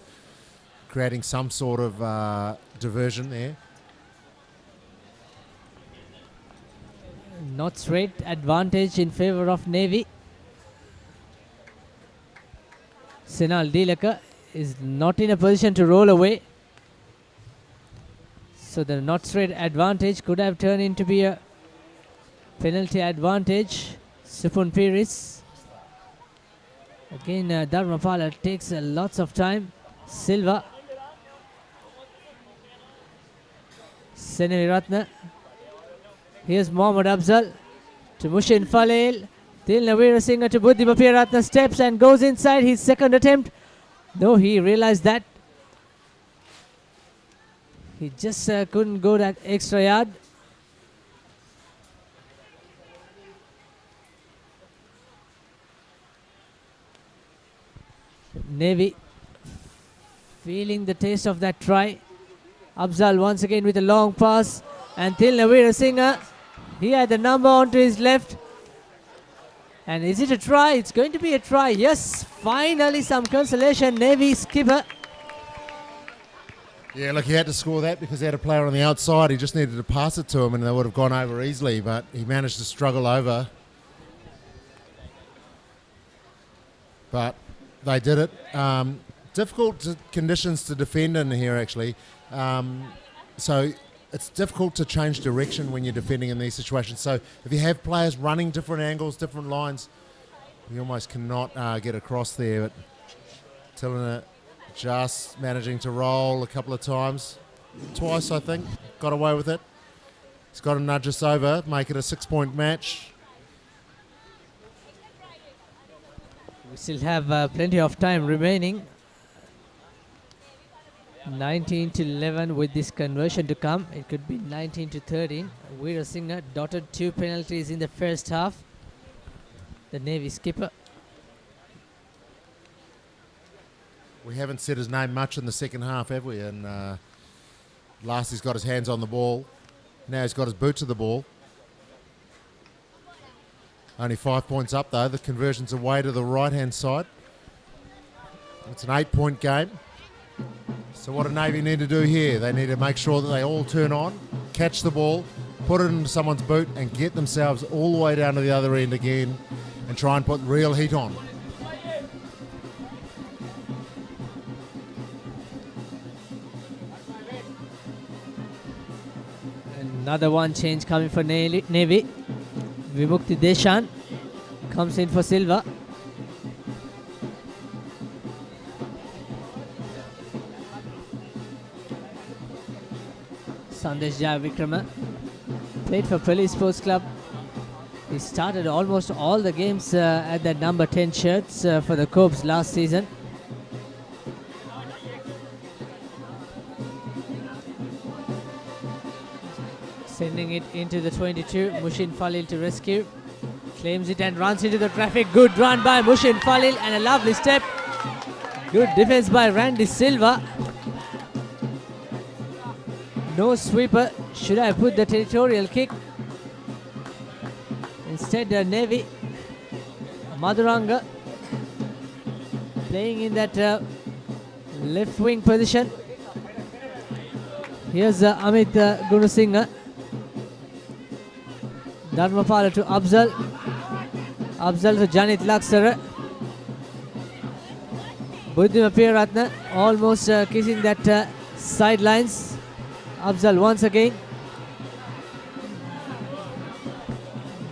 creating some sort of diversion there. Not straight advantage in favor of Navy. Senal Dilaka is not in a position to roll away. So the not straight advantage could have turned into be a penalty advantage. Supun Piris. Again, Dharmapala takes lots of time. Silva. Senevi Ratna. Here's Mohammad Afzal to Mushin Falil. Tilnavira Singh to Buddhi Ratna steps and goes inside his second attempt. Though he realized that he just couldn't go that extra yard. Navy feeling the taste of that try. Afzal once again with a long pass. And Tilnavira Singh, he had the number onto his left. And is it a try? It's going to be a try. Yes, finally some consolation. Navy skipper. Yeah, look, he had to score that because he had a player on the outside. He just needed to pass it to him and they would have gone over easily, but he managed to struggle over. But they did it. Difficult conditions to defend in here, actually. So it's difficult to change direction when you're defending in these situations. So if you have players running different angles, different lines, you almost cannot get across there. But Tilna just managing to roll a couple of times. Twice, I think. Got away with it. He's got to nudge us over, make it a 6-point match. We still have plenty of time remaining. 19-11 with this conversion to come. It could be 19-13. Veera Singh dotted 2 penalties in the first half. The Navy skipper. We haven't said his name much in the second half, have we? And last he's got his hands on the ball. Now he's got his boot to the ball. Only 5 points up though. The conversion's away to the right-hand side. It's an 8-point game. So what do Navy need to do here? They need to make sure that they all turn on, catch the ball, put it into someone's boot and get themselves all the way down to the other end again and try and put real heat on. Another one change coming for Navy. Vimukti Deshan comes in for Silva. Sandesh Jai Vikrama played for Police Sports Club He started almost all the games at that number 10 shirts for the Cobs last season. Sending it into the 22, Mushin Falil to rescue. Claims it and runs into the traffic. Good run by Mushin Falil and a lovely step. Good defense by Randy Silva. No sweeper. Should I put the territorial kick? Instead, Navy. Madhuranga playing in that left wing position. Here's Amit Gunusinghe. Dharmapala to Afzal. Afzal to Janit Laksara. Buddhima Piyaratne almost kissing that sidelines. Afzal once again.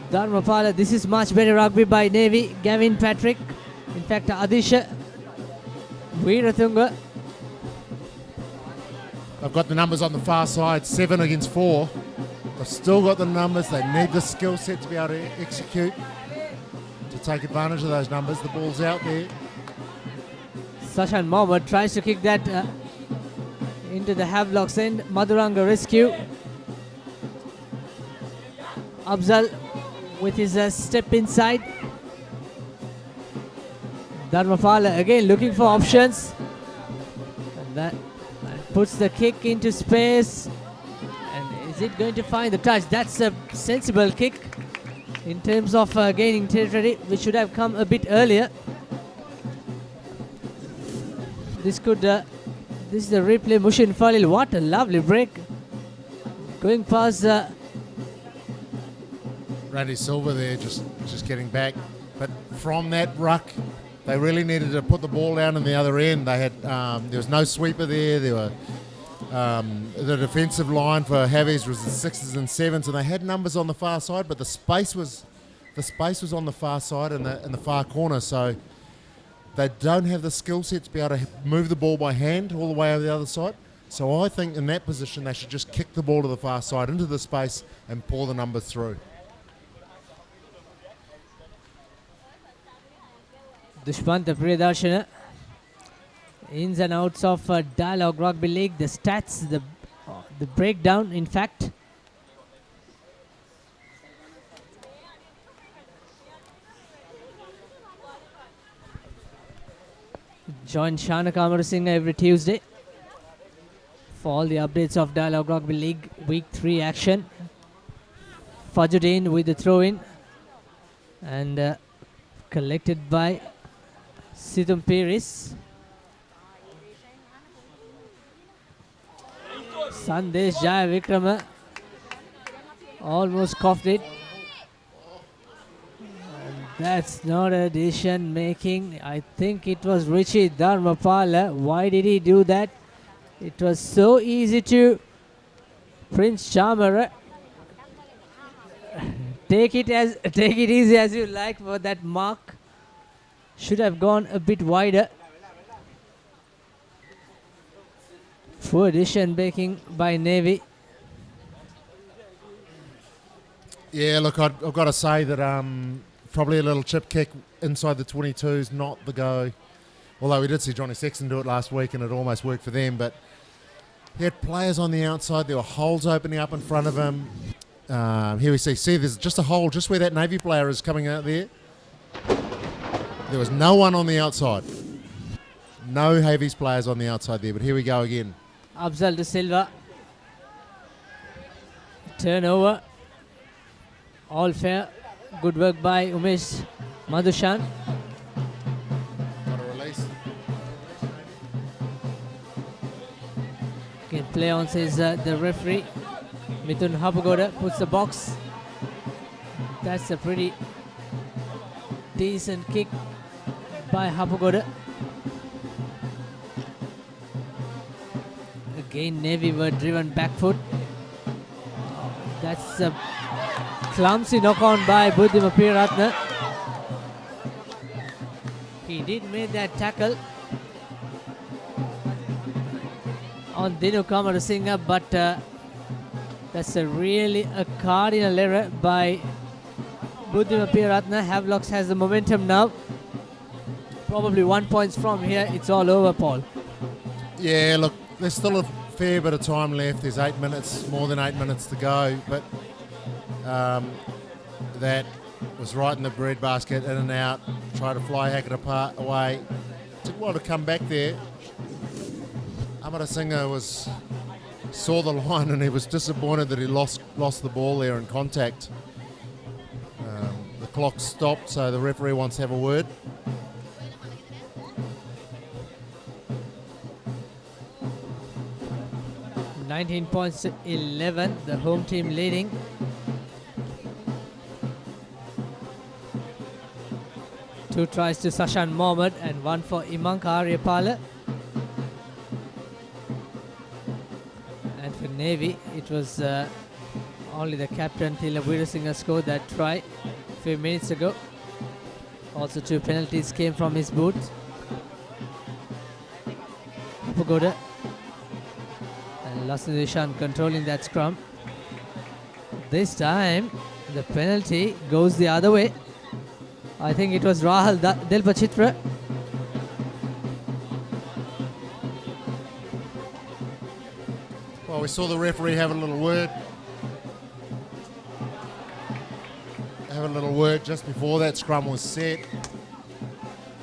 Dharmapala, this is much better rugby by Navy. Gavin Patrick. In fact, Adisha. Veerathunga. They've got the numbers on the far side, 7 against 4. They've still got the numbers. They need the skill set to be able to execute, to take advantage of those numbers. The ball's out there. Sashan Mohammed tries to kick that into the Havelock's end. Madhuranga rescue. Afzal with his step inside. Dharmapala again looking for options. And that puts the kick into space. And is it going to find the touch? That's a sensible kick in terms of gaining territory, which should have come a bit earlier. This could, this is the replay. Mushin Falil, what a lovely break. Going past Randy Silva there, just getting back. But from that ruck, they really needed to put the ball down in the other end. They had there was no sweeper there. There were the defensive line for Havies was the 6s and 7s, and they had numbers on the far side, but the space was on the far side in the far corner. So they don't have the skill set to be able to move the ball by hand all the way over the other side. So I think in that position they should just kick the ball to the far side into the space and pour the numbers through. Dushmanta Priyadarshana. Ins and outs of Dialog Rugby League. The stats, the breakdown, in fact. Join Shana Kamarasinghe every Tuesday for all the updates of Dialog Rugby League Week 3 action. Fajudeen with the throw-in and collected by Situm Piris. Sandesh Jaya Vikrama almost coughed it. And that's not a decision making. I think it was Richie Dharmapala. Why did he do that? It was so easy to Prince Chamara. Take it easy as you like for that mark. Should have gone a bit wider. Poor decision making by Navy. Yeah, look, I've got to say that probably a little chip kick inside the 22 is not the go. Although we did see Johnny Sexton do it last week and it almost worked for them. But he had players on the outside. There were holes opening up in front of him. Here we see there's just a hole just where that Navy player is coming out there. There was no one on the outside. No Havies players on the outside there, but here we go again. Afzal de Silva. Turnover. All fair. Good work by Umesh Madhushan. Got a release. Okay, play on says the referee. Mithun Hapagoda puts the box. That's a pretty decent kick by Hapagoda. Again, Navy were driven back foot. That's a clumsy knock on by Buddhima Piyaratne. He did make that tackle on Dinu Kamarasinghe, but that's really a cardinal error by Buddhima Piratna, Havelock has the momentum now. Probably 1 point from here, it's all over, Paul. Yeah, look, there's still a fair bit of time left. There's 8 minutes, more than 8 minutes to go. But that was right in the breadbasket, in and out. Tried to fly Hackett apart away. Took a while to come back there. Amarasinghe saw the line and he was disappointed that he lost the ball there in contact. The clock stopped, so the referee wants to have a word. $19 points to 11, the home team leading. Two tries to Sashan Mohammed and one for Imanka Aryapala. And for Navy, it was only the captain Thila Weerasinghe scored that try a few minutes ago. Also 2 penalties came from his boots. Pagoda and Lassindushan controlling that scrum. This time the penalty goes the other way. I think it was Rahul Delpachitra. Well, we saw the referee have a little word. Just before that scrum was set.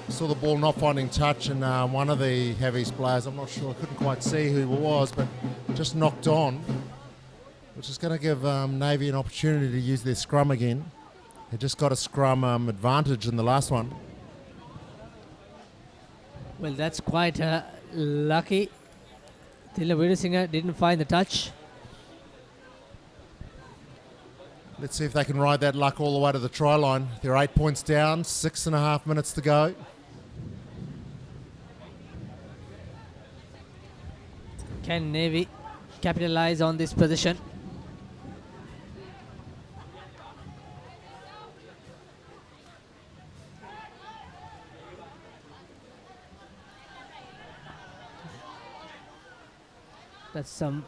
Saw the ball not finding touch, and one of the Havies players, I'm not sure, I couldn't quite see who it was, but just knocked on, which is going to give Navy an opportunity to use their scrum again. They just got a scrum advantage in the last one. Well, that's quite lucky. Thila Weerasinghe didn't find the touch. Let's see if they can ride that luck all the way to the try line. They're 8 points down, 6.5 minutes to go. Can Navy capitalize on this position? That's some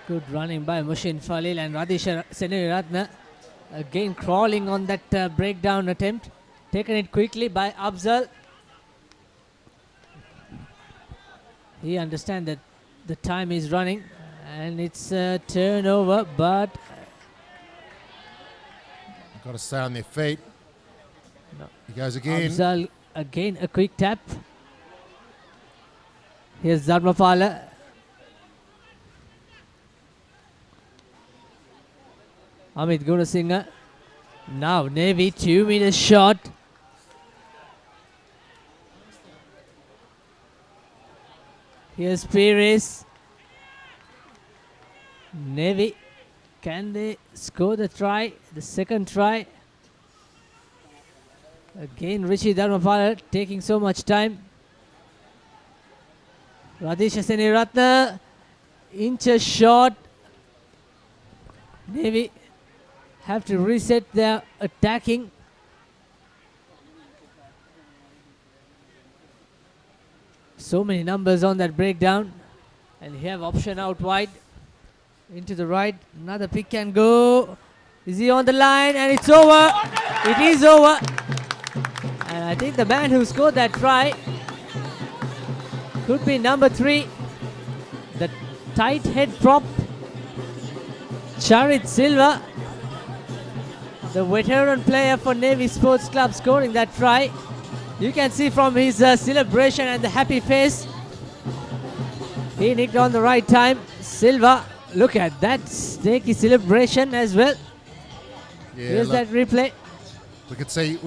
good running by Mushin Falil and Radhisha Seniratna. Again crawling on that breakdown attempt. Taken it quickly by Afzal. He understands that the time is running and it's a turnover, but got to stay on their feet. No. He goes again. Afzal again a quick tap. Here's Dharmapala. Amit Gunasinghe. Now Navy 2 meters short. Here's Pires. Navy, can they score the try? The second try. Again Richie Dharmapala taking so much time. Radhisha Seniratna, inches short. Navy have to reset their attacking. So many numbers on that breakdown. And you have option out wide. Into the right. Another pick can go. Is he on the line? And it's over. It is over. And I think the man who scored that try could be number 3. The tight head prop. Charit Silva. The veteran player for Navy Sports Club scoring that try. You can see from his celebration and the happy face. He nicked on the right time. Silva, look at that snaky celebration as well. Yeah, here's that replay. We could see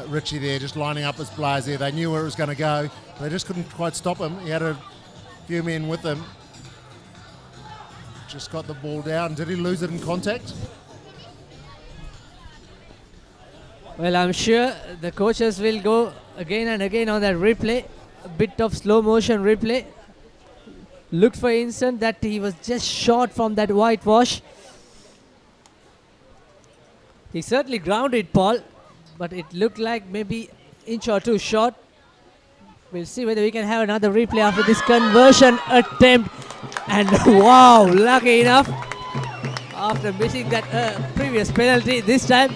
Richie there just lining up his players there. They knew where it was going to go. They just couldn't quite stop him. He had a few men with him. Just got the ball down. Did he lose it in contact? Well, I'm sure the coaches will go again and again on that replay. A bit of slow motion replay. Looked for instant that he was just short from that whitewash. He certainly grounded Paul, but it looked like maybe inch or two short. We'll see whether we can have another replay after this conversion attempt. And wow, lucky enough, after missing that previous penalty. This time,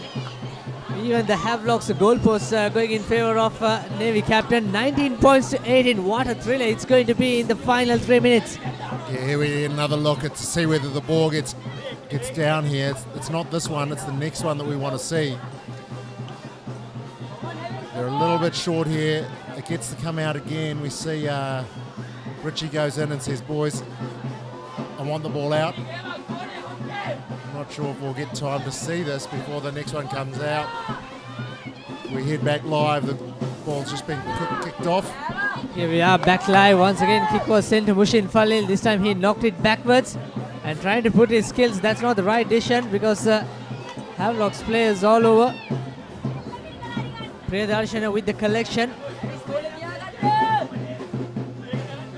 even the Havelock's goalposts going in favor of Navy captain. 19 points to 18. What a thriller it's going to be in the final 3 minutes. Yeah, here we get another look to see whether the ball gets down here. It's not this one, it's the next one that we want to see. They're a little bit short here. It gets to come out again. We see Richie goes in and says, boys, I want the ball out. I'm not sure if we'll get time to see this before the next one comes out. We head back live. The ball's just been kicked off. Here we are back live. Once again, kick was sent to Mushin Falil. This time he knocked it backwards and trying to put his skills. That's not the right decision because Havelock's players all over. Priyadarshana with the collection.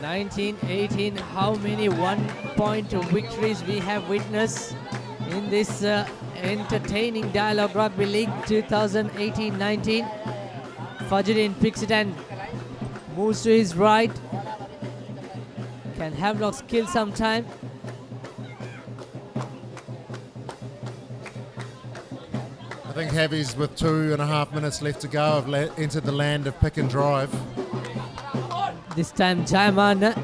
19-18. How many 1-point victories we have witnessed in this entertaining Dialog Rugby League 2018-19. Fajruddin picks it and moves to his right. Can Havelock kill some time? I think Havies, with 2.5 minutes left to go, have entered the land of pick and drive. This time Jaiman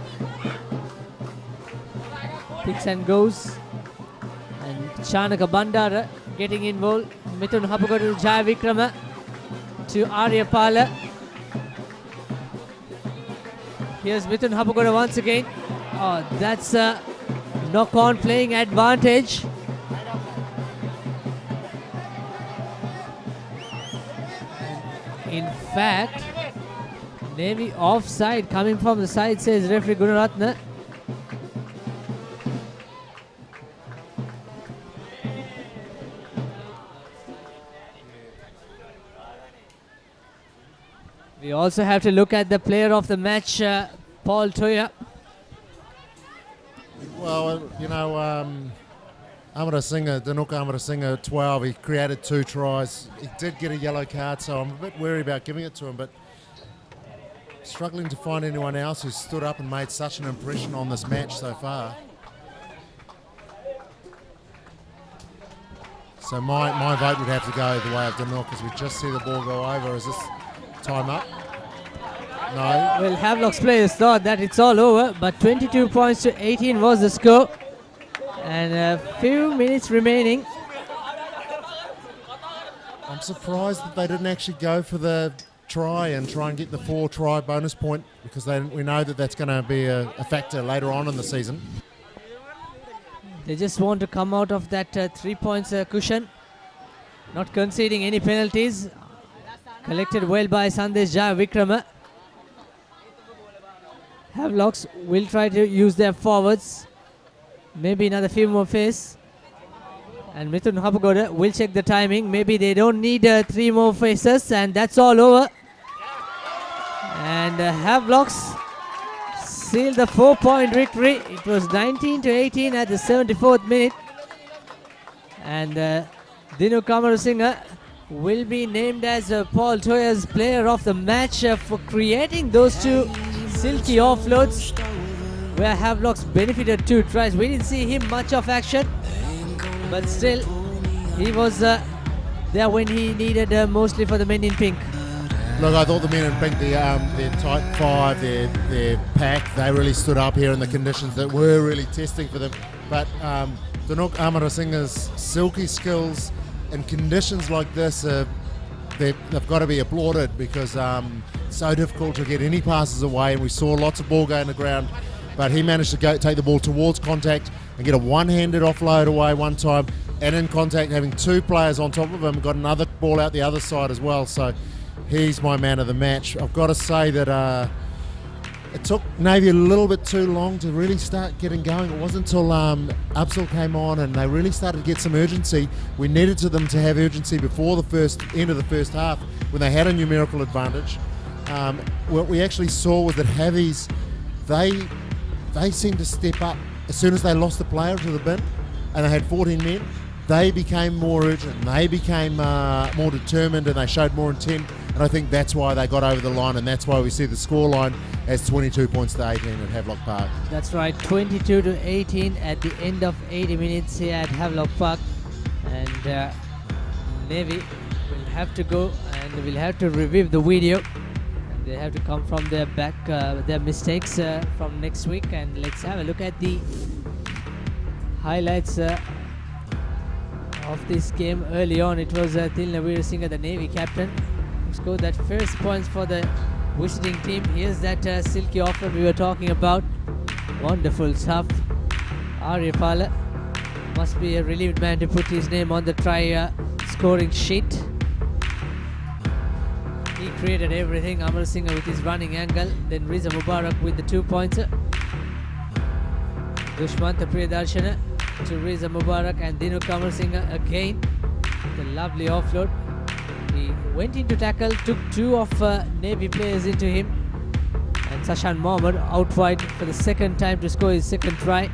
picks and goes. And Chanaka Bandara getting involved. Mithun Hapuga to Jai Vikrama to Arya Pala. Here's Mithun Hapuga once again. Oh, that's a knock-on playing advantage. In fact, Navy offside coming from the side, says referee Gunaratna. We also have to look at the player of the match, Paul Toya. Well, you know, Danuk Amarasinghe, 12, he created 2 tries. He did get a yellow card, so I'm a bit wary about giving it to him, but struggling to find anyone else who's stood up and made such an impression on this match so far. So my vote would have to go the way of Danuk, because we just see the ball go over. Is this time up? No. Well, Havelock's players thought that it's all over, but 22 points to 18 was the score. And a few minutes remaining. I'm surprised that they didn't actually go for the try and get the 4 try bonus point, because we know that that's going to be a factor later on in the season. They just want to come out of that 3 points cushion, not conceding any penalties. Collected well by Sandesh Jaya Vikrama. Havelocks will try to use their forwards. Maybe another few more faces. And Mithun Hapugoda will check the timing. Maybe they don't need 3 more faces, and that's all over. And Havelocks seal the 4-point victory. It was 19-18 at the 74th minute. And Dinu Kamarasinghe will be named as Paul Toya's player of the match for creating those 2 silky offloads where Havelocks benefited 2 tries. We didn't see him much of action, but still he was there when he needed mostly for the men in pink. Look, I thought the men in pink, their tight 5, their pack, they really stood up here in the conditions that were really testing for them. But Danuk Amarasinghe's silky skills in conditions like this, they've got to be applauded, because it's so difficult to get any passes away, and we saw lots of ball go in the ground, but he managed to take the ball towards contact and get a one-handed offload away one time, and in contact having 2 players on top of him, got another ball out the other side as well. So he's my man of the match. I've got to say that it took Navy a little bit too long to really start getting going. It wasn't until Upsall came on and they really started to get some urgency. We needed them to have urgency before the end of the first half, when they had a numerical advantage. What we actually saw was that Havies, they seemed to step up as soon as they lost the player to the bin, and they had 14 men. They became more urgent, they became more determined, and they showed more intent. And And I think that's why they got over the line, and that's why we see the scoreline as 22 points to 18 at Havelock Park. That's right, 22 to 18 at the end of 80 minutes here at Havelock Park. And Navy will have to go and will have to review the video. And they have to come from their back, their mistakes from next week. And let's have a look at the highlights of this game. Early on, it was Tilna Veerasinghe, the Navy captain, who scored that first points for the visiting team. Here's that silky offload we were talking about. Wonderful stuff. Aryapala must be a relieved man to put his name on the try scoring sheet. He created everything. Amarasinghe with his running angle. Then Riza Mubarak with the 2-pointer. Dushmanta Priyadarshana to Riza Mubarak, and Dinu Amarasinghe again. The lovely offload. He went into tackle, took two of Navy players into him, and Sashan Mohammed out wide for the second time to score his second try.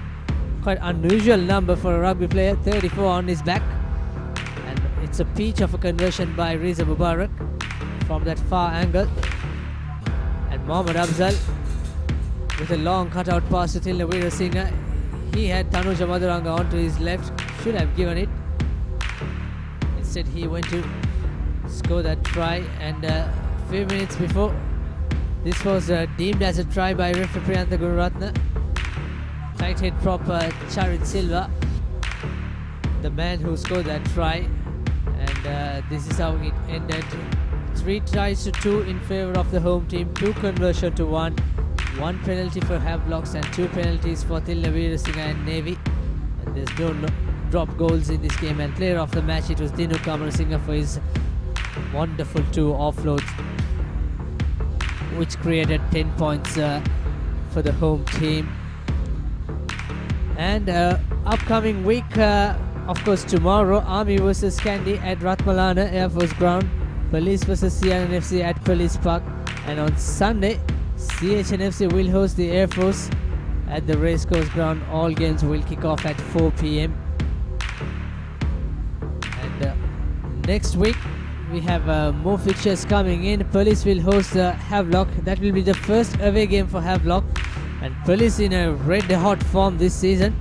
Quite unusual number for a rugby player, 34 on his back, and it's a peach of a conversion by Riza Mubarak from that far angle. And Mohammed Afzal with a long cutout pass to Tilna Veerasinghe. He had Tanuja Maduranga onto his left, should have given it. Instead he went to score that try, and a few minutes before, this was deemed as a try by referee Priyantha Gururatna. Tight head prop Charit Silva, the man who scored that try, and this is how it ended. 3 tries to 2 in favour of the home team, 2 conversion to 1, 1 penalty for Havelocks and 2 penalties for Tilna Veerasinghe and Navy. And there's no drop goals in this game, and player of the match, it was Dinu Amarasinghe for his wonderful 2 offloads, which created 10 points for the home team. And upcoming week, of course tomorrow, Army versus Kandy at Ratmalana Air Force Ground, Police versus CRNFC at Police Park, and on Sunday CHNFC will host the Air Force at the Racecourse Ground. All games will kick off at 4 p.m. And next week we have more fixtures coming in. Police will host Havelock. That will be the first away game for Havelock, and Police in a red hot form this season.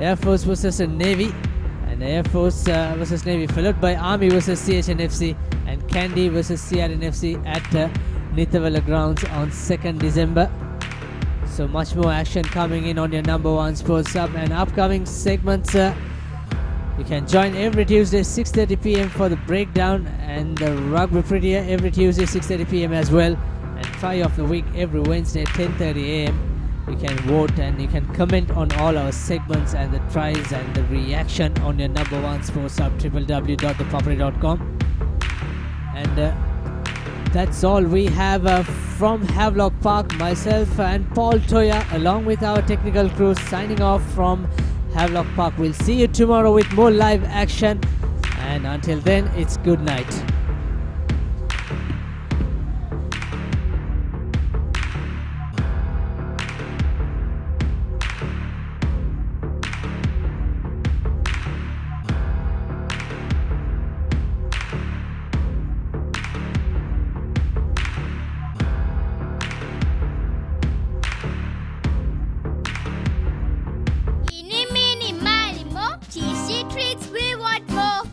Air Force versus Navy, and Air Force versus Navy, followed by Army versus CHNFC, and Kandy versus CRNFC at Nithavala grounds on 2nd December. So much more action coming in on your number 1 sports sub. And upcoming segments, you can join every Tuesday 6:30 p.m. for the breakdown, and the Rugby Prettier every Tuesday 6:30 p.m. as well, and Try of the Week every Wednesday 10:30 a.m. You can vote and you can comment on all our segments and the tries and the reaction on your number 1 sports sub, www.thepapare.com. And that's all we have from Havelock Park. Myself and Paul Toya, along with our technical crew, signing off from Havelock Park. We'll see you tomorrow with more live action, and until then, it's good night.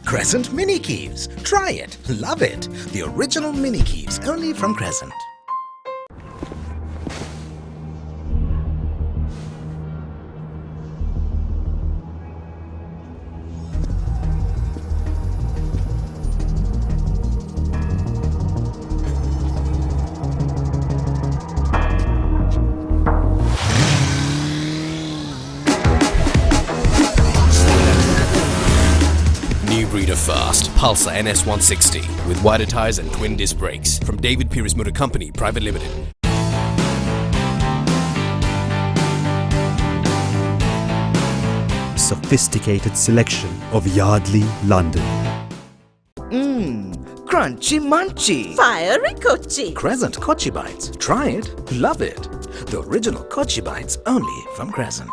Crescent Mini Keeves. Try it. Love it. The original Mini Keeves, only from Crescent. Breeder fast Pulsar NS160 with wider tyres and twin disc brakes from David Pieris Motor Company Private Limited. Sophisticated selection of Yardley, London. Crunchy munchy. Fiery Kochi. Crescent Kochi Bites. Try it. Love it. The original Kochi Bites, only from Crescent.